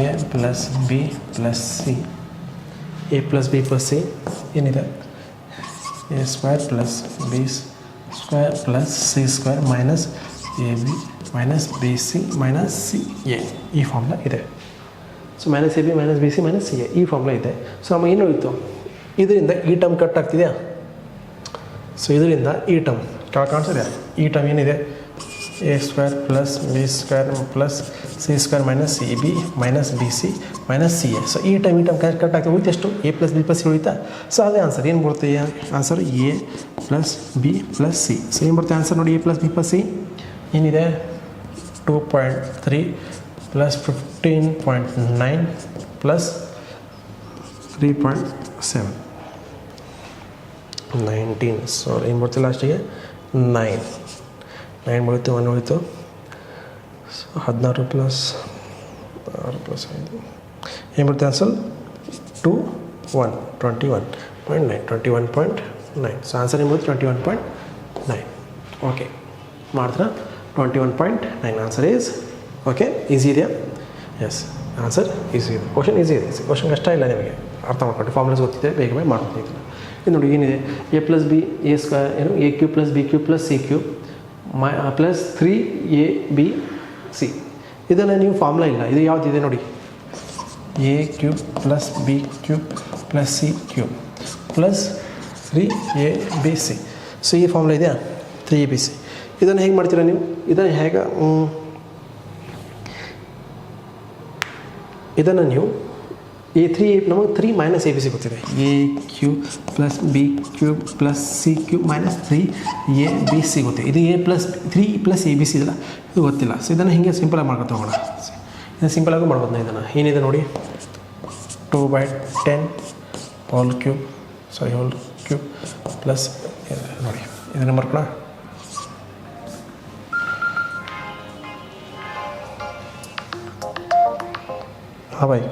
A plus B plus C. A plus B plus C ಏನಿದೆ? A square plus B square plus C square minus A B minus B C minus C A. ಈ ಫಾರ್ಮುಲಾ ಇದೆ. So minus A B minus B C minus C A ಈ ಫಾರ್ಮುಲಾ ಇದೆ. ಸೊ ನಮಗೆ ಏನು ಉಳಿತು? ಇದರಿಂದ ಈ ಟರ್ಮ್ ಕಟ್ ಆಗ್ತಿದೆಯಾ? ಸೊ ಇದರಿಂದ ಈ ಟರ್ಮ್ ಕಾಣಿಸಿದೆ. ಈ ಟರ್ಮ್ ಏನಿದೆ? A square plus B square plus C square minus C B minus B C minus C A. So ಈ ಟರ್ಮ್ ಕಟ್ ಆಗ್ತದೆ. ಉಳಿತು ಎಷ್ಟು? A plus B plus C ಉಳಿತಾ? ಸೊ ಅದೇ ಆನ್ಸರ್ ಏನು ಬರುತ್ತೆ? Answer A plus B plus C. So ಏನು ಬರುತ್ತೆ ಆನ್ಸರ್ ನೋಡಿ? A plus B plus C ಏನಿದೆ? 2.3 ಪ್ಲಸ್ 15.9 ಪ್ಲಸ್ 3.7 19. ಸೊ ಏನು ಬರ್ತಿಲ್ಲ ಲಾಸ್ಟಿಗೆ 9 ಬರುತ್ತೆ. 1 ಉಳಿತು. ಸೊ 16 ಪ್ಲಸ್ 6 ಪ್ಲಸ್ 5 ಏನು ಬರುತ್ತೆ ಆನ್ಸರ್? 21.9. ಸೊ ಆನ್ಸರ್ ಏನು ಬರುತ್ತೆ? 21.9. ಓಕೆ ಮಾಡಿದ್ರೆ 21.9 ಆನ್ಸರ್ ಈಸ್ ಓಕೆ. ಈಸಿ ಇದೆಯಾ? ಎಸ್, ಆನ್ಸರ್ ಈಸಿ ಇದೆ. ಕ್ವಶನ್ ಈಸಿ ಇದೆ. ಕ್ವಶನ್ ಕಷ್ಟ ಇಲ್ಲ, ನಿಮಗೆ ಅರ್ಥ ಮಾಡ್ಕೊಂಡು ಫಾರ್ಮುಲಾಸ್ ಗೊತ್ತಿದೆ, ಬೇಗ ಬೇಗ ಮಾಡ್ಕೊತಿದ್ದೀನಿ. ಇದು ನೋಡಿ ಏನಿದೆ? A plus B A square ಏನು A cube plus B cube plus C cube plus 3 A B C. ಇದನ್ನು ನೀವು ಫಾರ್ಮುಲಾ ಇಲ್ಲ, ಇದು ಯಾವುದಿದೆ ನೋಡಿ? A cube plus B cube plus C cube plus 3 A B C. So ಈ ಫಾರ್ಮುಲಾ ಇದೆಯಾ? 3 ಎ ಬಿ ಸಿ. ಇದನ್ನು ಹೇಗೆ ಮಾಡ್ತೀರಾ ನೀವು? ಇದನ್ನು ಹೇಗೆ ಇದನ್ನು ನೀವು ನಮಗೆ 3 ಮೈನಸ್ ಎ ಬಿ ಸಿ ಗೊತ್ತಿದೆ. A cube plus B cube plus C cube minus 3 A B C ಗೊತ್ತಿದೆ. ಇದು A plus 3 plus A B C ಇದಲ್ಲ, ಇದು ಗೊತ್ತಿಲ್ಲ. ಸೊ ಇದನ್ನು ಹೀಗೆ ಸಿಂಪಲಾಗಿ ಮಾಡ್ಕೊತ ಹೋಗೋಣ. ಇದು ಸಿಂಪಲಾಗೂ ಮಾಡ್ಬೋದು ನಾನು. ಇದನ್ನು ಏನಿದೆ ನೋಡಿ? 2/10 ಹೋಲ್ ಕ್ಯೂಬ್ ಪ್ಲಸ್ ನೋಡಿ ಇದನ್ನು ಮಾಡ್ಕೊಳ್ಳ. हाँ भाई,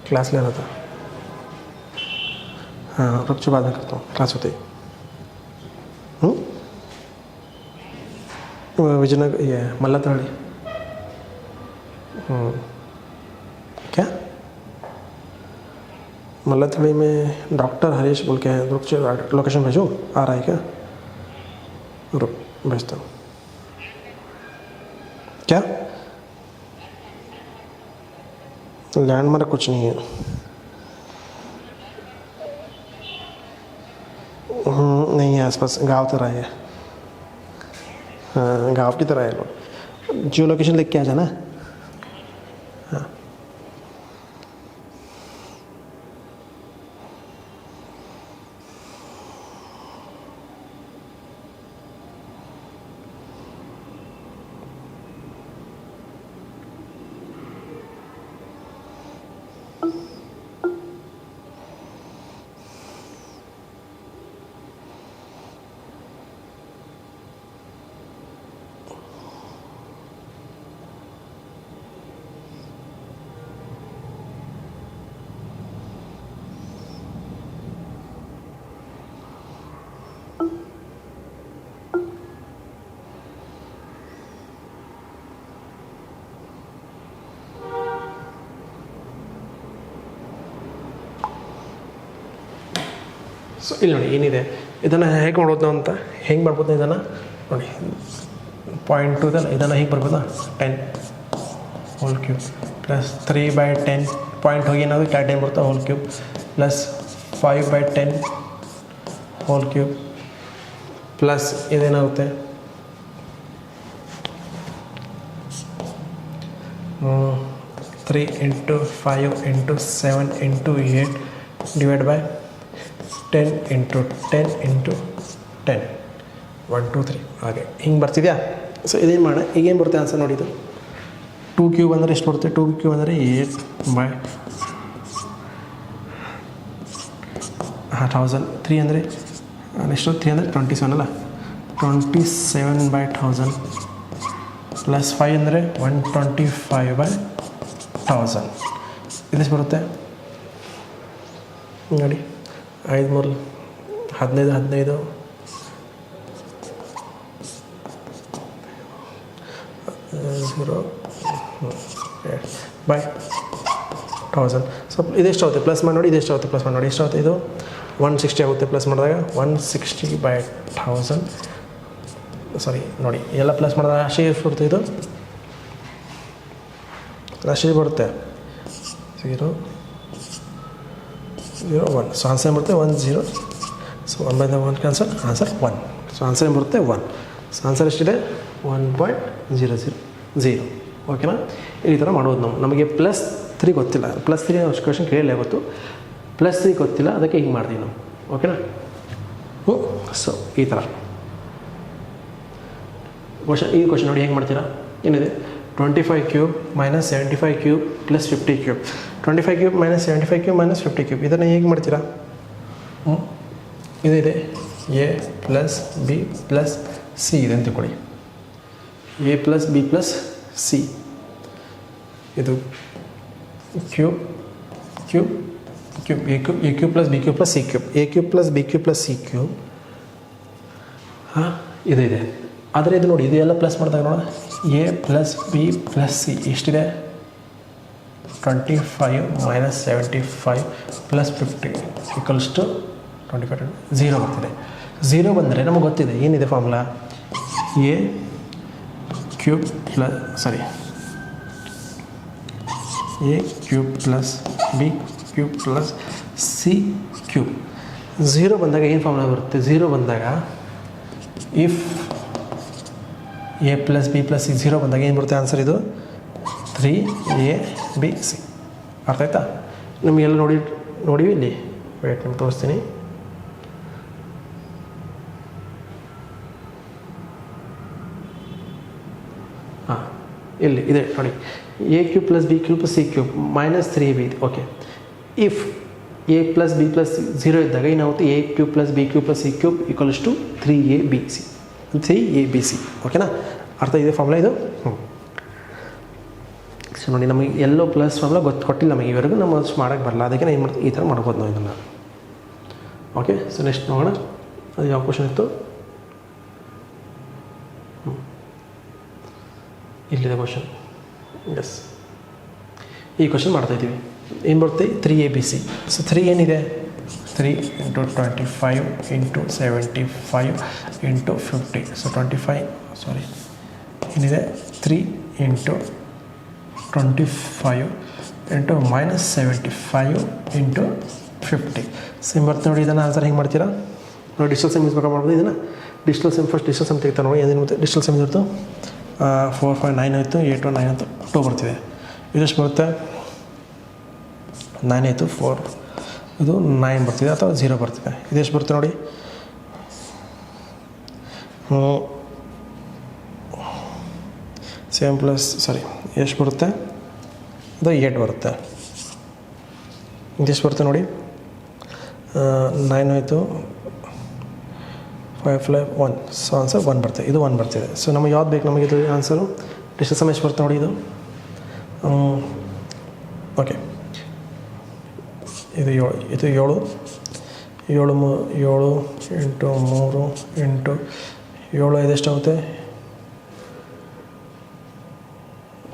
क्लास लेना था. हाँ, रुक जो बाद में करता हूँ, क्लास होते ही. विजयनगर ये मल्लाथड़ी. क्या? मल्लाथड़ी में डॉक्टर हरीश बोल के हैं. रुक जो लोकेशन भेजो. आ रहा है क्या? रुक भेजता हूँ. क्या? लैंडमार्क कुछ नहीं है. नहीं है आसपास. गांव तरह है. हाँ, गांव की तरह है. लोग जियो लोकेशन लिख के आ जाना. हाँ ಸೊ ಇಲ್ಲಿ ನೋಡಿ ಏನಿದೆ, ಇದನ್ನು ಹೇಗೆ ಮಾಡ್ಬೋದು ನಾವು ಅಂತ ಹೆಂಗೆ ಮಾಡ್ಬೋದು ಇದನ್ನು ನೋಡಿ. 0.2 ಇದಲ್ಲ, ಇದನ್ನು ಹೇಗೆ ಬರ್ಬೋದಾ? 10 ಹೋಲ್ ಕ್ಯೂಬ್ ಪ್ಲಸ್ 3/10 ಪಾಯಿಂಟ್ ಹೋಗಿ ಏನಾದರೂ 10 ಬರುತ್ತೆ whole cube plus 5/10 whole cube plus ಇದೇನಾಗುತ್ತೆ 3 × 5 × 7 × 8 ಡಿವೈಡ್ ಬೈ 10 × 10 × 10 1 2 3 ಹಾಗೆ ಹಿಂಗೆ ಬರ್ತಿದೆಯಾ? ಸೊ ಇದೇನು ಮಾಡೋಣ, ಈಗೇನು ಬರುತ್ತೆ ಆನ್ಸರ್ ನೋಡಿ. ಇದು 2 ಕ್ಯೂಬ್ ಅಂದರೆ ಎಷ್ಟು ಬರುತ್ತೆ? 2 ಕ್ಯೂಬ್ ಅಂದರೆ 8 1000 3 ಅಂದರೆ ನೆಕ್ಸ್ಟು 3 ಅಂದರೆ 27 ಅಲ್ಲ 27/1000 ಪ್ಲಸ್ 5 ಅಂದರೆ 125/1000 ಇದೆಷ್ಟು ಬರುತ್ತೆ ನೋಡಿ 5 3 15 15 0 ಬೈ 1000 ಸೊ ಇದೆಷ್ಟಾಗುತ್ತೆ ಪ್ಲಸ್ ಮಾಡಿ ನೋಡಿ ಇದೆಷ್ಟಾಗುತ್ತೆ ಪ್ಲಸ್ ಮಾಡಿ ನೋಡಿ ಎಷ್ಟಾಗುತ್ತೆ ಇದು 160 ಆಗುತ್ತೆ ಪ್ಲಸ್ ಮಾಡಿದಾಗ 160/1000 ಸಾರಿ ನೋಡಿ ಎಲ್ಲ ಪ್ಲಸ್ ಮಾಡಿದಾಗ ರಾಶಿ ಎಷ್ಟು ಬರುತ್ತೆ ಇದು ರಾಶಿ ಬರುತ್ತೆ 0 0 1 ಸೊ ಆನ್ಸರ್ ಬರುತ್ತೆ 1 0 so 1/1 cancel answer 1 so answer ಬರುತ್ತೆ 1 ಸೊ ಆನ್ಸರ್ ಎಷ್ಟಿದೆ 1.000 ಓಕೆನಾ ಈ ಥರ ಮಾಡೋದು ನಮಗೆ ಪ್ಲಸ್ 3 ಗೊತ್ತಿಲ್ಲ ಪ್ಲಸ್ 3 ಅಷ್ಟು ಕ್ವಶನ್ ಕೇಳಲೇ ಗೊತ್ತು ಪ್ಲಸ್ 3 ಗೊತ್ತಿಲ್ಲ ಅದಕ್ಕೆ ಹಿಂಗೆ ಮಾಡ್ತೀವಿ ನಾವು ಓಕೆನಾ ಸೊ ಈ ಥರ ಈ ಕ್ವಶನ್ ನೋಡಿ ಹೆಂಗೆ ಮಾಡ್ತೀರಾ ಏನಿದೆ 25 cube minus 75 cube plus 50 cube 25 cube minus 75 cube minus 50 cube ಇದನ್ನು ಹೇಗೆ ಮಾಡ್ತೀರಾ ಇದಿದೆ A plus B plus C ಇದೆ ಅಂತ ತಿಳ್ಕೊಳ್ಳಿ A plus B plus C ಇದು cube cube cube A cube plus B cube plus C cube A cube plus B cube plus C cube ಹಾಂ ಇದೆ ಆದರೆ ಇದು ನೋಡಿ ಇದು ಎಲ್ಲ ಪ್ಲಸ್ ಮಾಡಿದಾಗ ನೋಡ A plus B plus C ಎಷ್ಟಿದೆ 25 ಮೈನಸ್ 75 ಪ್ಲಸ್ 50 ಈಕ್ವಲ್ಸ್ ಟು 25 0 ಬರ್ತಿದೆ 0 ಬಂದರೆ ನಮಗೆ ಗೊತ್ತಿದೆ ಏನಿದೆ formula A cube plus sorry A cube plus B cube plus C cube 0 ಬಂದಾಗ ಏನು ಫಾರ್ಮುಲಾ ಬರುತ್ತೆ 0 ಬಂದಾಗ if A plus B plus C 0 ಬಂದಾಗ ಏನು ಬರುತ್ತೆ ಆನ್ಸರ್ ಇದು 3ABC ಅರ್ಥ ಆಯ್ತಾ ನಮಗೆಲ್ಲ ನೋಡಿವಿ ಇಲ್ಲಿ ವೇಟ್ ನಿಮ್ಗೆ ತೋರಿಸ್ತೀನಿ ಹಾಂ ಇಲ್ಲಿ ಇದೆ ನೋಡಿ A cube plus B cube plus C cube minus 3b okay if A plus B plus 0 ಇದ್ದಾಗ ಏನಾಗುತ್ತೆ A cube plus B cube plus C cube equals to 3ABC ಓಕೆನಾ ಅರ್ಥ ಇದೆ ಫಾರ್ಮುಲಾ ಇದು ಸೊ ನೋಡಿ ನಮಗೆ ಎಲ್ಲೋ ಪ್ಲಸ್ ಫಾರ್ಮುಲಾ ಕೊಟ್ಟಿಲ್ಲ ನಮಗೆ ಇವರೆಗೂ ನಮ್ಮ ಮಾಡೋಕ್ಕೆ ಬರಲ್ಲ ಅದಕ್ಕೆ ನಾನು ಏನು ಮಾಡ್ತೀವಿ ಈ ಥರ ಮಾಡ್ಬೋದು ನಾವು ಇದನ್ನು ಓಕೆ ಸೊ ನೆಕ್ಸ್ಟ್ ನೋಡೋಣ ಅದು ಯಾವ ಕ್ವಶನ್ ಇತ್ತು ಇಲ್ಲಿದೆ ಕ್ವಶನ್ ಎಸ್ ಈ ಕ್ವಶನ್ ಮಾಡ್ತಾಯಿದ್ದೀವಿ ಏನು ಬರುತ್ತೆ 3ABC ಸೊ 3 ಏನಿದೆ 3 × 25 × 75 × 50 ಸೊ 25 ಸಾರಿ ಏನಿದೆ 3 × 25 × ಮೈನಸ್ 75 × 50 ಸಿಮ್ ಬರ್ತದೆ ನೋಡಿ ಇದನ್ನು ಆನ್ಸರ್ ಹೆಂಗೆ ಮಾಡ್ತೀರಾ ನೋಡಿ ಡಿಜಿಟಲ್ ಸಿಮ್ ಯೂಸ್ ಮಾಡ್ಬೋದು ಇದನ್ನು digital sim first digital sim ತೆಗಿತಾರೆ ನೋಡಿ ಏನೇನು ಡಿಜಿಟಲ್ ಸಿಮ್ ಇರ್ತು 4 5 9 ಆಯಿತು 8 9 ಆಯಿತು 2 ಬರ್ತಿದೆ ಇದೆಷ್ಟು ಬರುತ್ತೆ 9 ಆಯಿತು 4 ಇದು 9 ಬರ್ತಿದೆ ಅಥವಾ 0 ಬರ್ತಿದೆ ಇದೆಷ್ಟು ಬರುತ್ತೆ ನೋಡಿ 7 ಪ್ಲಸ್ ಸಾರಿ ಎಷ್ಟು ಬರುತ್ತೆ ಅದು 8 ಬರುತ್ತೆ ಇದೆಷ್ಟು ಬರುತ್ತೆ ನೋಡಿ 9 ಆಯಿತು 5 5 1 ಸೊ ಆನ್ಸರ್ 1 ಬರ್ತದೆ ಇದು 1 ಬರ್ತಿದೆ ಸೊ ನಮಗೆ ಯಾವ್ದು ಬೇಕು ನಮಗೆ ಇದು ಆನ್ಸರು ಡಿಜಿಟಲ್ ಸಮ್ ಎಷ್ಟು ಬರುತ್ತೆ ನೋಡಿ ಇದು ಓಕೆ ಇದು 7 7 × 3 × 7 ಇದೆಷ್ಟಾಗುತ್ತೆ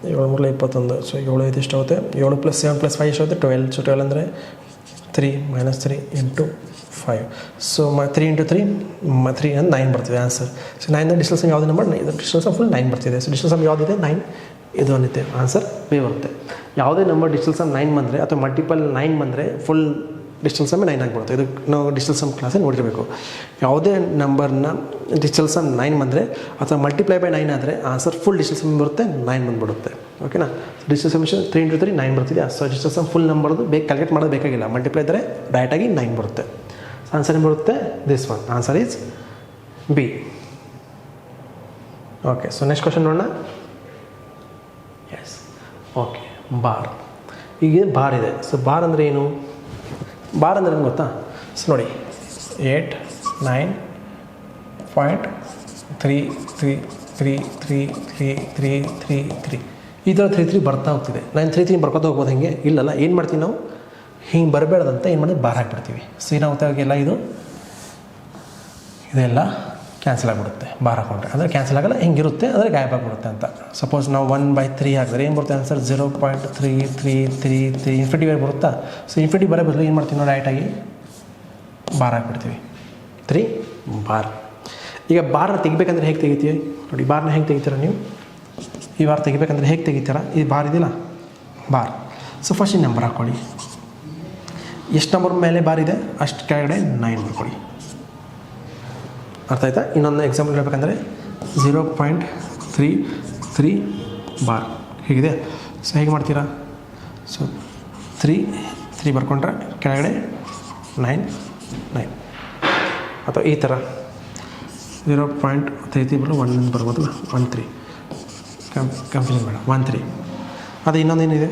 7 3 21 ಸೊ 7 ಇದೆಷ್ಟಾಗುತ್ತೆ 7 + 7 + 5 ಎಷ್ಟಾಗುತ್ತೆ 12 ಸೊ 12 ಅಂದರೆ 3 - 3 × 5 ಸೊ 3 × 3 3 ಅಂದರೆ 9 ಬರ್ತಿದೆ ಆನ್ಸರ್ ಸೊ 9 ಡಿಜಿಟಲ್ ಸಮ್ ಯಾವುದೇ ನಂಬರ್ ಇದು ಡಿಜಿಟಲ್ ಸಮ್ ಫುಲ್ 9 ಬರ್ತಿದೆ ಸೊ ಡಿಜಿಟಲ್ ಸಮ್ ಯಾವುದಿದೆ 9 ಇದು ಅನ್ನುತ್ತೆ ಆನ್ಸರ್ ಬಿ ಬರುತ್ತೆ ಯಾವುದೇ ನಂಬರ್ ಡಿಜಿಟಲ್ ಸಮ್ 9 ಬಂದರೆ ಅಥವಾ ಮಲ್ಟಿಪಲ್ 9 ಬಂದರೆ ಫುಲ್ ಡಿಜಿಟಲ್ ಸಮ್ 9 ಆಗಿಬಿಡುತ್ತೆ ಇದು ನಾವು ಡಿಜಿಟಲ್ ಸಮ್ ಕ್ಲಾಸಲ್ಲಿ ನೋಡಿರಬೇಕು ಯಾವುದೇ ನಂಬರ್ನ ಡಿಜಿಟಲ್ ಸಮ್ 9 ಬಂದರೆ ಅಥವಾ ಮಲ್ಟಿಪ್ಲೈ ಬೈ 9 ಆದರೆ ಆನ್ಸರ್ ಫುಲ್ ಡಿಜಿಟಲ್ ಸಮ್ ಬರುತ್ತೆ 9 ಬಂದುಬಿಡುತ್ತೆ ಓಕೆನಾ ಡಿಜಿಟಲ್ ಸಮ್ಮಿಷನ್ 3 × 3 9 ಬರ್ತಿದೆ ಸೊ ಡಿಜಿಟಲ್ ಸಮ್ ಫುಲ್ ನಂಬರ್ದು ಕ್ಯಾಲ್ಕುಲೇಟ್ ಮಾಡೋದು ಬೇಕಾಗಿಲ್ಲ ಮಲ್ಟಿಪ್ಲೈ ಇದ್ದರೆ ಡೈರೆಕ್ಟಾಗಿ 9 ಬರುತ್ತೆ ಆನ್ಸರ್ ಏನು ಬರುತ್ತೆ this one answer is B okay so next question ನೋಡೋಣ ಎಸ್ ಓಕೆ ಬಾರ್ ಈಗ ಬಾರ್ ಇದೆ ಸೊ ಬಾರ್ ಅಂದರೆ ಏನು ಬಾರ್ ಅಂದರೆ ಏನು ಗೊತ್ತಾ ಸೊ ನೋಡಿ 8 9.3333333 ಈ ಥರ 3 ಬರ್ತಾ ಹೋಗ್ತಿದೆ. ನಾನು 3 ಬರ್ಕೋತಾ ಹೋಗ್ಬೋದು. ಹಾಗೆ ಇಲ್ಲಲ್ಲ, ಏನು ಮಾಡ್ತೀವಿ ನಾವು, ಹಿಂಗೆ ಬರಬೇಡ್ದಂತ ಏನು ಮಾಡಿದ್ರೆ ಬಾರ್ ಹಾಕ್ಬಿಡ್ತೀವಿ. ಸೊ ಏನಾಗುತ್ತಾಗೆಲ್ಲ ಇದೆಲ್ಲ ಕ್ಯಾನ್ಸಲ್ ಆಗಿಬಿಡುತ್ತೆ ಬಾರ್ ಹಾಕೊಂಡ್ರೆ. ಅಂದರೆ ಕ್ಯಾನ್ಸಲ್ ಆಗಲ್ಲ, ಹಿಂಗಿರುತ್ತೆ, ಆದರೆ ಗಾಯಬ ಆಗಿಬಿಡುತ್ತೆ ಅಂತ. ಸಪೋಸ್ ನಾವು 1/3 ಹಾಕಿದ್ರೆ ಏನು ಬರುತ್ತೆ ಆನ್ಸರ್ 0.3333 ಇನ್ಫಿನಿಟಿ ಬರುತ್ತಾ. ಸೊ ಇನ್ಫಿನಿಟಿ ಬರೋ ಬದಲು ಏನು ಮಾಡ್ತೀವಿ ನಾವು ಡೈರೆಕ್ಟಾಗಿ ಬಾರ್ ಹಾಕ್ಬಿಡ್ತೀವಿ, 3 ಬಾರ್. ಈಗ ಬಾರ್ನ ತೆಗಿಬೇಕಂದ್ರೆ ಹೇಗೆ ತೆಗಿತೀವಿ ನೋಡಿ, ಬಾರ್ನ ಹೇಗೆ ತೆಗಿತೀರ ನೀವು, ಈ ಬಾರ್ ತೆಗಿಬೇಕಂದ್ರೆ ಹೇಗೆ ತೆಗಿತೀರ, ಈ ಬಾರ್ ಇದೆಯಲ್ಲ ಬಾರ್. ಸೊ ಫಸ್ಟ್ ಈ ನಂಬರ್ ಹಾಕ್ಕೊಳ್ಳಿ, ಎಷ್ಟು ನಂಬರ್ ಮೇಲೆ ಬಾರ್ ಇದೆ ಅಷ್ಟು ಕೆಳಗಡೆ 9 ಬರ್ಕೊಳ್ಳಿ. ಅರ್ಥ ಆಯ್ತಾ? ಇನ್ನೊಂದು ಎಕ್ಸಾಂಪಲ್ ಹೇಳ್ಬೇಕಂದ್ರೆ 0.33 ಬಾರ್ ಹೇಗಿದೆ. ಸೊ ಹೇಗೆ ಮಾಡ್ತೀರಾ, ಸೊ 3 ಬರ್ಕೊಂಡ್ರೆ ಕೆಳಗಡೆ 9 ಅಥವಾ ಈ ಥರ 0.33 ಬರೋ 1 ಬರ್ಬೋದು, 13 ಕನ್ಫ್ಯೂಷನ್ ಬೇಡ, 13. ಅದು ಇನ್ನೊಂದೇನಿದೆ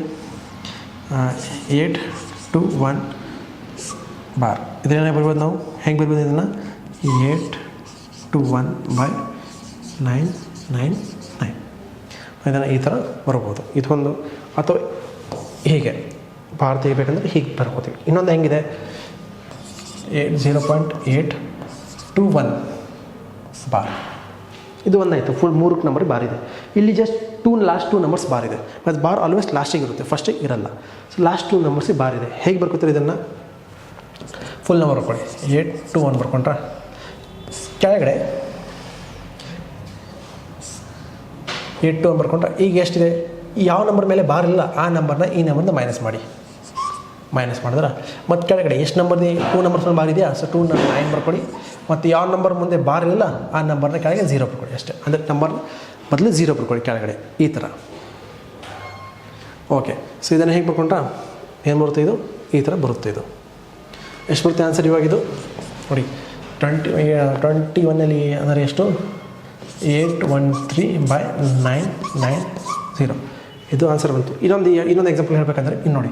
8 to 1 ಬಾರ್. ಇದನ್ನೇ ಬರ್ಬೋದು ನಾವು, ಹೆಂಗೆ ಬರ್ಬೋದು ಇದನ್ನು 8 to 1/999 ಇದನ್ನು ಈ ಥರ ಬರ್ಬೋದು. ಇದೊಂದು. ಅಥವಾ ಹೀಗೆ ಬಾರ್ ತೆಗಿಬೇಕಂದ್ರೆ ಹೀಗೆ ಬರ್ಕೋತೀವಿ. ಇನ್ನೊಂದು ಹೆಂಗಿದೆ 0.8 to 1 ಬಾರ್. ಇದು ಒಂದಾಯಿತು, ಫುಲ್ 3 ನಂಬರ್ ಬಾರ್ ಇದೆ. ಇಲ್ಲಿ ಜಸ್ಟ್ ಲಾಸ್ಟ್ 2 ನಂಬರ್ಸ್ ಬಾರ್ ಇದೆ. ಮತ್ತು ಬಾರ್ ಆಲ್ವೇಸ್ ಲಾಸ್ಟಿಗೆ ಇರುತ್ತೆ, ಫಸ್ಟಿಗೆ ಇರಲ್ಲ. ಸೊ ಲಾಸ್ಟ್ 2 ನಂಬರ್ಸಿಗೆ ಬಾರ್ ಇದೆ. ಹೇಗೆ ಬರ್ಕೋತೀರಿ ಇದನ್ನು, ಫುಲ್ ನಂಬರ್ ಬರ್ಕೊಳ್ಳಿ, 8 to 1 ಬರ್ಕೊಂಡ್ರೆ ಕೆಳಗಡೆ 8 to 1 ಬರ್ಕೊಂಡ್ರೆ ಈಗ ಎಷ್ಟಿದೆ, ಯಾವ ನಂಬರ್ ಮೇಲೆ ಬಾರ್ ಇಲ್ಲ ಆ ನಂಬರ್ನ ಈ ನಂಬರ್ನ ಮೈನಸ್ ಮಾಡಿದ್ರೆ ಮತ್ತು ಕೆಳಗಡೆ ಎಷ್ಟು ನಂಬರ್ 2 ನಂಬರ್ಸ್ ಮೇಲೆ ಬಾರ್ ಇದೆಯಾ, ಸೊ 2 9 ಬರ್ಕೊಳ್ಳಿ. ಮತ್ತು ಯಾವ ನಂಬರ್ ಮುಂದೆ ಬಾರ್ ಇಲ್ಲ ಆ ನಂಬರ್ನ ಕೆಳಗೆ 0 ಬರ್ಕೊಳ್ಳಿ ಅಷ್ಟೇ. ಅಂದರೆ ನಂಬರ್ ಬದಲು 0 ಬರ್ಕೊಳ್ಳಿ ಕೆಳಗಡೆ, ಈ ಥರ. ಓಕೆ, ಸೊ ಇದನ್ನು ಹೇಗೆ ಬರ್ಕೊಂಡ್ರೆ ಏನು ಬರುತ್ತೆ, ಇದು ಈ ಥರ ಬರುತ್ತೆ. ಇದು ಎಷ್ಟು ಬರುತ್ತೆ ಆನ್ಸರ್ ಇವಾಗಿದು ನೋಡಿ, 21 ಅಂದರೆ ಎಷ್ಟು, 813/990 ಇದು ಆನ್ಸರ್ ಬಂತು. ಇನ್ನೊಂದು ಎಕ್ಸಾಂಪಲ್ ಹೇಳಬೇಕಂದ್ರೆ ಇನ್ನು ನೋಡಿ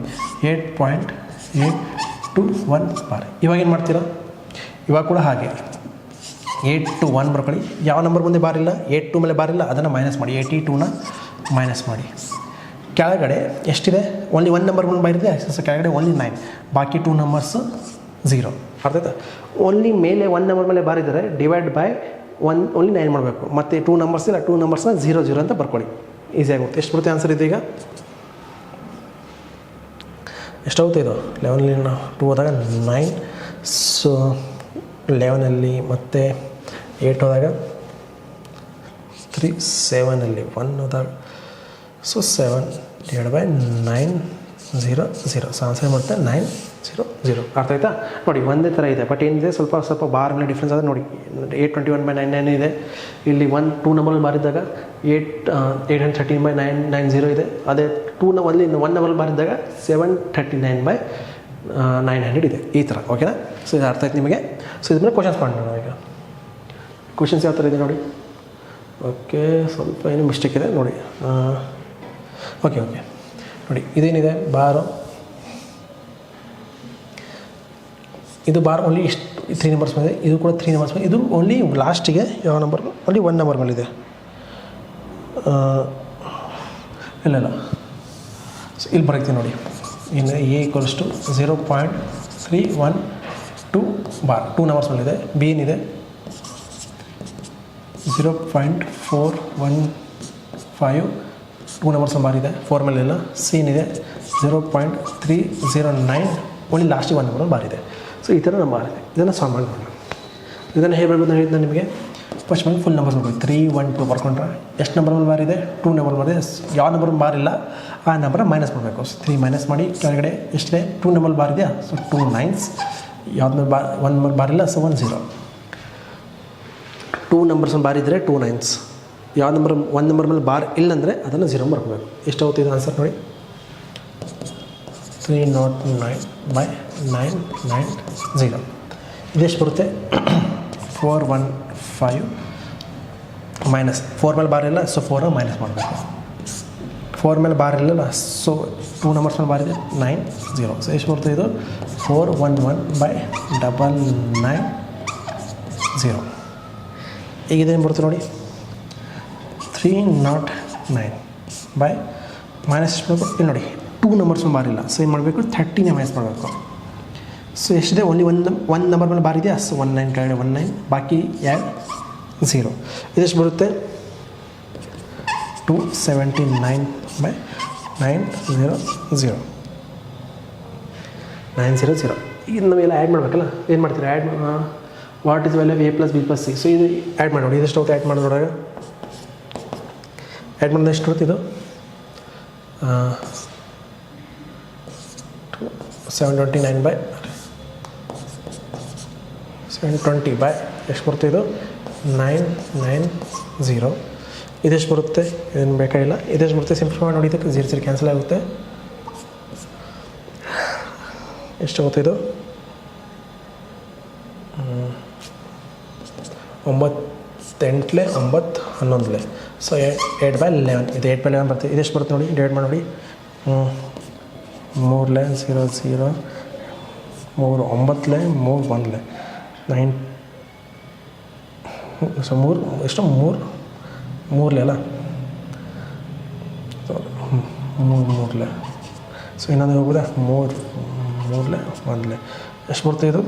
8.821 ಬಾರ್. ಇವಾಗ ಏನು ಮಾಡ್ತೀರಾ, ಇವಾಗ ಕೂಡ ಹಾಗೆ 8 to 1 ಬರ್ಕೊಳ್ಳಿ. ಯಾವ ನಂಬರ್ ಮುಂದೆ ಬಾರ್ ಇಲ್ಲ, 8 2 ಮೇಲೆ ಬಾರ್ ಇಲ್ಲ, ಅದನ್ನು ಮೈನಸ್ ಮಾಡಿ, 82ನ ಮೈನಸ್ ಮಾಡಿ. ಕೆಳಗಡೆ ಎಷ್ಟಿದೆ, ಓನ್ಲಿ 1 ನಂಬರ್ ಮುಂದೆ ಬಾರ್ ಇದೆ, ಸೊ ಕೆಳಗಡೆ ಓನ್ಲಿ 9, ಬಾಕಿ 2 ನಂಬರ್ಸು 0. ಅರ್ಥ ಆಯ್ತಾ? ಓನ್ಲಿ ಮೇಲೆ 1 ನಂಬರ್ ಮೇಲೆ ಬಾರ್ ಇದ್ದಾರೆ, ಡಿವೈಡ್ ಬೈ 1 ಓನ್ಲಿ 9 ಮಾಡಬೇಕು. ಮತ್ತು 2 ನಂಬರ್ಸ್ ಇಲ್ಲ, 2 ನಂಬರ್ಸ್ನ 0 0 ಅಂತ ಬರ್ಕೊಳ್ಳಿ, ಈಸಿ ಆಗುತ್ತೆ. ಎಷ್ಟು ಬರುತ್ತೆ ಆನ್ಸರ್ ಇದು, ಈಗ ಎಷ್ಟಾಗುತ್ತೆ ಇದು 11 2 ಹೋದಾಗ 9. ಸೊ 11 ಮತ್ತು 8 ಹೋದಾಗ 3, 7 1 ಹೋದಾಗ ಸೊ 7/900. ಸೊ ಆನ್ಸರ್ ಮಾಡುತ್ತೆ 900. ಅರ್ಥ ಆಯ್ತಾ? ನೋಡಿ ಒಂದೇ ಥರ ಇದೆ, ಬಟ್ ಏನಿದೆ ಸ್ವಲ್ಪ ಬಾರ್ ಮೇಲೆ ಡಿಫ್ರೆನ್ಸ್ ಆದರೆ ನೋಡಿ 821/990 ಇದೆ. ಇಲ್ಲಿ 2 ನಂಬರ್ ಬಾರ್ ಇದ್ದಾಗ 813/990 ಇದೆ. ಅದೇ 1 ನಂಬರ್ ಬಾರ್ ಇದ್ದಾಗ 739/900 ಇದೆ. ಈ ಥರ. ಓಕೆನಾ? ಸೊ ಇದು ಅರ್ಥ ಆಯ್ತು ನಿಮಗೆ. ಸೊ ಇದ್ರ ಮೇಲೆ ಕ್ವಶನ್ಸ್ ಮಾಡೋಣ ನಾವು. ಈಗ ಕ್ವಶನ್ಸ್ ಯಾವ ಥರ ಇದೆ ನೋಡಿ. ಓಕೆ, ಸ್ವಲ್ಪ ಏನು ಮಿಸ್ಟೇಕ್ ಇದೆ ನೋಡಿ. ಓಕೆ ನೋಡಿ, ಇದೇನಿದೆ ಬಾರು, ಇದು ಬಾರ್ ಓನ್ಲಿ ಇಷ್ಟು 3 ನಂಬರ್ಸ್ ಮೇಲೆ, ಇದು ಕೂಡ 3 ನಂಬರ್ಸ್ ಮೇಲೆ. ಇದು ಓನ್ಲಿ ಲಾಸ್ಟಿಗೆ ಯಾವ ನಂಬರ್, ಓನ್ಲಿ 1 ನಂಬರ್ ಮೇಲಿದೆ. ಇಲ್ಲ ಸೊ ಇಲ್ಲಿ ಬರೀತೀವಿ ನೋಡಿ. ಇನ್ನು A = 0.312 ಬಾರ್ 2 ನಂಬರ್ಸ್ ಮೇಲಿದೆ. B ಏನಿದೆ 0.415 2 ನಂಬರ್ಸ್ ಬಾರ್ ಇದೆ, 4 ಮೇಲೆ ಇಲ್ಲ. C ಏನಿದೆ 0.309 ಓನ್ಲಿ ಲಾಸ್ಟಿಗೆ 1 ನಂಬರ್ ಬಾರ್ ಇದೆ. ಸೊ ಈ ಥರ ನಂಬರ್ ಇದೆ. ಇದನ್ನು ಸಾಲ್ವ್ ಮಾಡಿ ನೋಡೋಣ. ಇದನ್ನು ಹೇಗೆ ಬರ್ಬೋದು ಹೇಳಿದ್ದು ನಾನು ನಿಮಗೆ. ಫಸ್ಟ್ ಬಂದು ಫುಲ್ ನಂಬರ್ಸ್ ಬರ್ಬೋದು. 3 1 2 ಬರ್ಕೊಂಡ್ರೆ ಎಷ್ಟು ನಂಬರ್ ಮೇಲೆ ಬಾರ್ ಇದೆ, 2 ನಂಬರ್ ಬಾರ್ ಇದೆ. ಯಾವ ನಂಬರ್ ಬಾರ್ ಇಲ್ಲ ಆ ನಂಬರ್ ಮೈನಸ್ ಮಾಡಬೇಕು. ಸೊ 3 ಮೈನಸ್ ಮಾಡಿ, ಕೆಳಗಡೆ ಎಷ್ಟಿದೆ 2 ನಂಬರ್ ಬಾರ್ ಇದೆಯಾ, ಸೊ 2 9s. ಯಾವ್ದು ಮೇಲೆ ಬಾರ್ 1 ನಂಬರ್ ಬಾರ್ ಇಲ್ಲ, ಸೊ 1 0. 2 ನಂಬರ್ಸ್ ಬಾರ್ ಇದ್ದರೆ 2 9s. ಯಾವ ನಂಬರ್ 1 ನಂಬರ್ ಮೇಲೆ ಬಾರ್ ಇಲ್ಲಂದರೆ ಅದನ್ನು 0 ಬರ್ಕೋಬೇಕು. ಎಷ್ಟಾಗುತ್ತೆ ಇದು ಆನ್ಸರ್ ನೋಡಿ, 309/990. ಇದೆಷ್ಟು ಬರುತ್ತೆ, 415 ಮೈನಸ್ 4 ಮೇಲೆ ಬಾರ್ ಇಲ್ಲ, ಸೊ 4 ಮೈನಸ್ ಮಾಡಬೇಕು. 4 ಮೇಲೆ ಬಾರ್ ಇಲ್ಲಲ್ಲ, ಸೊ 2 ನಂಬರ್ಸ್ ಮೇಲೆ ಬಾರ್ ಇದೆ 9 0. ಸೊ ಎಷ್ಟು ಬರುತ್ತೆ ಇದು 411/990. ಈಗ ಇದೇನು ಬರುತ್ತೆ ನೋಡಿ 309 ಬೈ ಮೈನಸ್ ಎಷ್ಟು ಮಾಡಬೇಕು ಇಲ್ಲಿ ನೋಡಿ 2 ನಂಬರ್ಸ್ ಮೇಲೆ ಬಾರ್ ಇಲ್ಲ, ಸೊ ಏನು ಮಾಡಬೇಕು 30ನೇ ಮೈನಸ್ ಮಾಡಬೇಕು. ಸೊ ಎಷ್ಟಿದೆ ಓನ್ಲಿ ಒಂದು ನಂಬರ್ ಮೇಲೆ ಬಾರ್ ಇದೆಯಾ, ಸೊ 19 ಕೆಳಗಡೆ 19 ಬಾಕಿ 0. ಇದೆಷ್ಟು ಬರುತ್ತೆ 279/900. 900. ಈಗ ನಾವೆಲ್ಲ ಆ್ಯಡ್ ಮಾಡಬೇಕಲ್ಲ, ಏನು ಮಾಡ್ತೀರಾ add what is value a + b + c. So ಇದು ಆ್ಯಡ್ ಮಾಡಿ ನೋಡಿ, ಇದೆಷ್ಟು ಹೋಗುತ್ತೆ ಆ್ಯಡ್ ಮಾಡೋದ್ರೊಳಗೆ ಆ್ಯಡ್ ಮಾಡಿದ್ರೆ ಎಷ್ಟು ಬರುತ್ತೆ ಇದು 720 ಬೈ ಎಷ್ಟು ಬರುತ್ತೆ ಇದು 990. ಇದೆಷ್ಟು ಬರುತ್ತೆ ಏನು ಬೇಕಾಗಿಲ್ಲ, ಇದೆಷ್ಟು ಬರುತ್ತೆ ಸಿಂಪ್ಲಿಫೈ ಮಾಡಿ ನೋಡಿ, ಇದಕ್ಕೆ 0 ಕ್ಯಾನ್ಸಲ್ ಆಗುತ್ತೆ. ಎಷ್ಟು ಆಗುತ್ತೆ ಇದು 9 8 9 11. ಸೊ 8/11 ಇದು 8/11 ಬರ್ತದೆ. ಇದೆಷ್ಟು ಬರುತ್ತೆ ನೋಡಿ ಡಿವೈಡ್ ಮಾಡಿ ನೋಡಿ 3 0 0 3 9 3 1 9. ಸೊ 3 ಎಷ್ಟು 3 ಅಲ್ಲ, ಸೊ 3 ಸೊ ಇನ್ನೊಂದು ಹೋಗ್ಬೋದಾ 3 1 ಎಷ್ಟು ಬರುತ್ತೆ ಇದು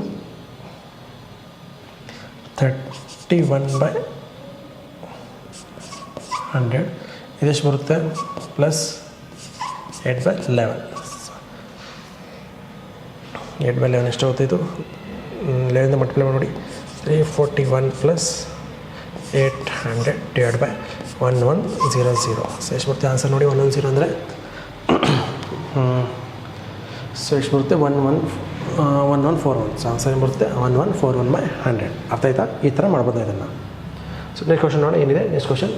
31/100. ಇದೆಷ್ಟು ಬರುತ್ತೆ ಪ್ಲಸ್ 8/11. 8/11 ಎಷ್ಟು ಆಗುತ್ತೆ ಇದು 11 ಮಲ್ಟಿಪ್ಲೈ ಮಾಡಿ ನೋಡಿ 341 + 800 ಡಿವೈಡ್ ಬೈ 1100. ಸೊ ಎಷ್ಟು ಬರುತ್ತೆ ಆನ್ಸರ್ ನೋಡಿ 110 ಅಂದರೆ ಸೊ ಎಷ್ಟು ಬರುತ್ತೆ 1141. ಸೊ ಆನ್ಸರ್ ಏನು ಬರುತ್ತೆ 1141/100. ಅರ್ಥ ಆಯ್ತಾ, ಈ ಥರ ಮಾಡ್ಬೋದು ಇದನ್ನು. ಸೊ ನೆಕ್ಸ್ಟ್ ಕ್ವಶನ್ ನೋಡಿ ಏನಿದೆ, ನೆಕ್ಸ್ಟ್ ಕ್ವಶನ್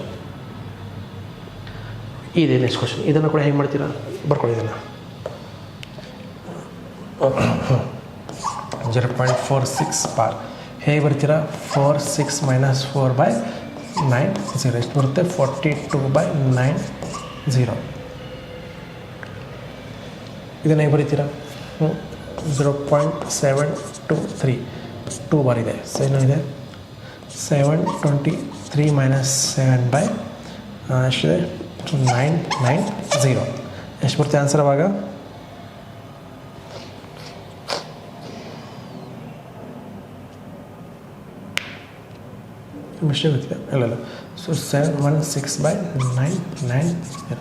ಇದೆ. ನೆಕ್ಸ್ಟ್ ಕ್ವಶನ್ ಇದನ್ನು ಕೂಡ ಹೇಗೆ ಮಾಡ್ತೀರಾ ಬರ್ಕೊಳ್ಳಿ ಇದನ್ನು 0.46 ಬಾರ್ ಹೇಗೆ ಬರ್ತೀರಾ 46 - 4/900 ಎಷ್ಟು ಬರುತ್ತೆ 42/900. ಇದನ್ನು ಹೇಗೆ ಬರೀತೀರಾ 0.723 2 ಬಾರ್ ಇದೆ. ಸೊ ಏನಿದೆ 723 - 7/990. ಎಷ್ಟು ಬರುತ್ತೆ ಆನ್ಸರ್ ಅವಾಗ ಮಿಸ್ಟೇಕ್ ಗೊತ್ತಿದೆ ಅಲ್ಲ. ಸೊ 716/990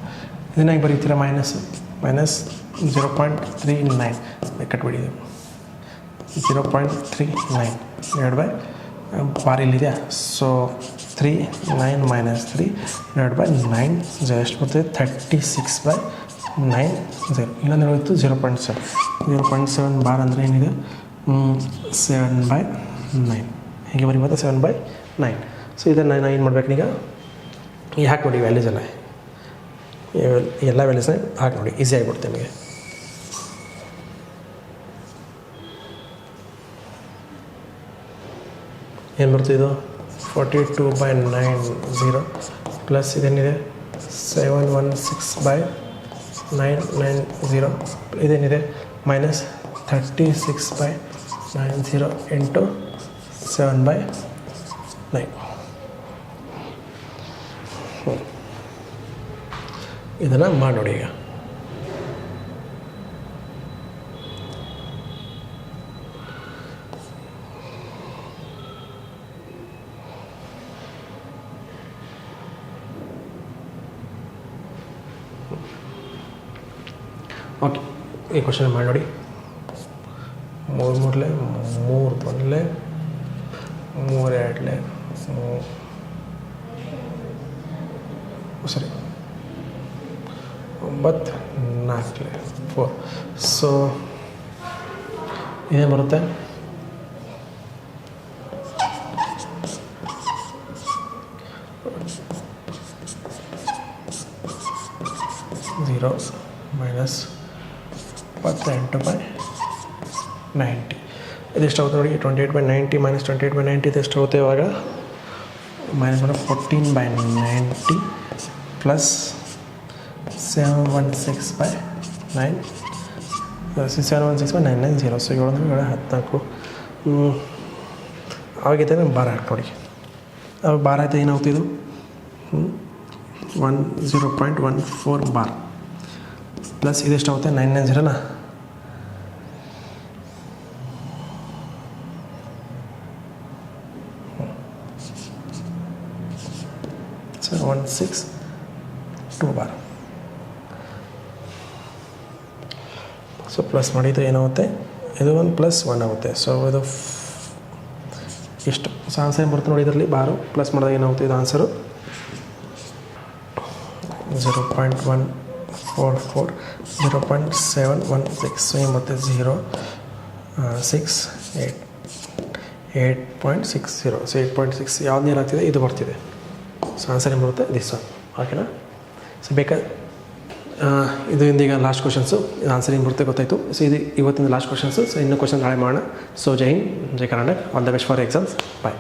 ಇದನ್ನ ಹೇಗೆ ಬರೀತೀರಾ ಮೈನಸ್ 0.39 ಕಟ್ಬಿಡಿ 0.39 ಡಿವೈಡ್ ಬೈ ಬಾರ್ ಇಲ್ಲಿದೆಯಾ, ಸೊ 39 - 3 ಡಿವೈಡ್ ಬೈ 9 ಎಷ್ಟು ಬರ್ತದೆ 36/900. ಇನ್ನೊಂದು ಹೇಳೋದು 0.7 ಬಾರ್ ಅಂದರೆ ಏನಿದೆ 7/9 ಹೀಗೆ ಬರೀಬೋದು 7/9. ಸೊ ಇದನ್ನು ನಾನು ಏನು ಮಾಡ್ಬೇಕು ಈಗ ಹಾಕಿ ನೋಡಿ ವ್ಯಾಲ್ಯೂಸ್ ಎಲ್ಲ ವ್ಯಾಲ್ಯೂಸ್ನ ಹಾಕಿ ನೋಡಿ ಈಸಿ ಆಗಿಬಿಡುತ್ತೆ ನಿಮಗೆ. ಏನು ಬರ್ತದೆ ಇದು 42/900 ಪ್ಲಸ್ ಇದೇನಿದೆ 716/990 ಇದೇನಿದೆ ಮೈನಸ್ 36/90 ಇಂಟು 7/9. ಇದನ್ನು ಮಾಡಿ ನೋಡಿ ಈಗ ಓಕೆ. ಈ ಕ್ವಶನ್ ಮಾಡಿ ನೋಡಿ 3 3 1 3 2 ಸರಿ 9 4 4. ಸೊ ಇದೇನು ಬರುತ್ತೆ 0 ಮೈನಸ್ 28/90 ಇದೆಷ್ಟಾಗುತ್ತೆ ನೋಡಿ 28/90 ಮೈನಸ್ 28/90 ಇದೆಷ್ಟಾಗುತ್ತೆ ಇವಾಗ ಮೈನಸ್ 14/90 ಪ್ಲಸ್ 716/9 716/990. ಸೊ 714 ಅವಾಗೈತೆ ಬಾರ್ ಹಾಕಿ ನೋಡಿ. ಅವಾಗ ಬಾರ್ ಆಯ್ತು ಏನಾಗುತ್ತೆ ಇದು 0.14 ಬಾರ್ ಪ್ಲಸ್ ಇದೆಷ್ಟಾಗುತ್ತೆ 990 162 ಬಾರ್. ಸೊ ಪ್ಲಸ್ ಮಾಡಿದ್ದು ಏನಾಗುತ್ತೆ ಇದು 1 + 1 ಆಗುತ್ತೆ. ಸೊ ಇದು ಇಷ್ಟು. ಸೊ ಆನ್ಸರ್ ಏನು ಬರುತ್ತೆ ನೋಡಿ ಇದರಲ್ಲಿ ಬಾರು ಪ್ಲಸ್ ಮಾಡಿದಾಗ ಏನಾಗುತ್ತೆ ಇದು ಆನ್ಸರು 0.144 0.716. ಸೊ ಏನು ಬರುತ್ತೆ 8.60. ಸೊ 8.6 ಯಾವ್ದು ನೀರು ಆಗ್ತಿದೆ ಇದು ಬರ್ತಿದೆ. ಸೊ ಆನ್ಸರ್ ಏನು ಬರುತ್ತೆ ದಿಸ್ ಒನ್. ಓಕೆನಾ? ಸೊ ಇದು ಇಂದೀಗ ಲಾಸ್ಟ್ ಕ್ವಶನ್ಸು. ಇದು ಆನ್ಸರ್ ಏನು ಬರುತ್ತೆ ಗೊತ್ತಾಯಿತು. ಸೊ ಇದು ಇವತ್ತಿನ ಲಾಸ್ಟ್ ಕ್ವಶನ್ಸು. ಸೊ ಇನ್ನೂ ಕ್ವಶನ್ ನಾಳೆ ಮಾಡೋಣ. ಸೊ ಜೈ ಹಿಂದ್, ಜೈ Karnataka. All the best for exams. Bye.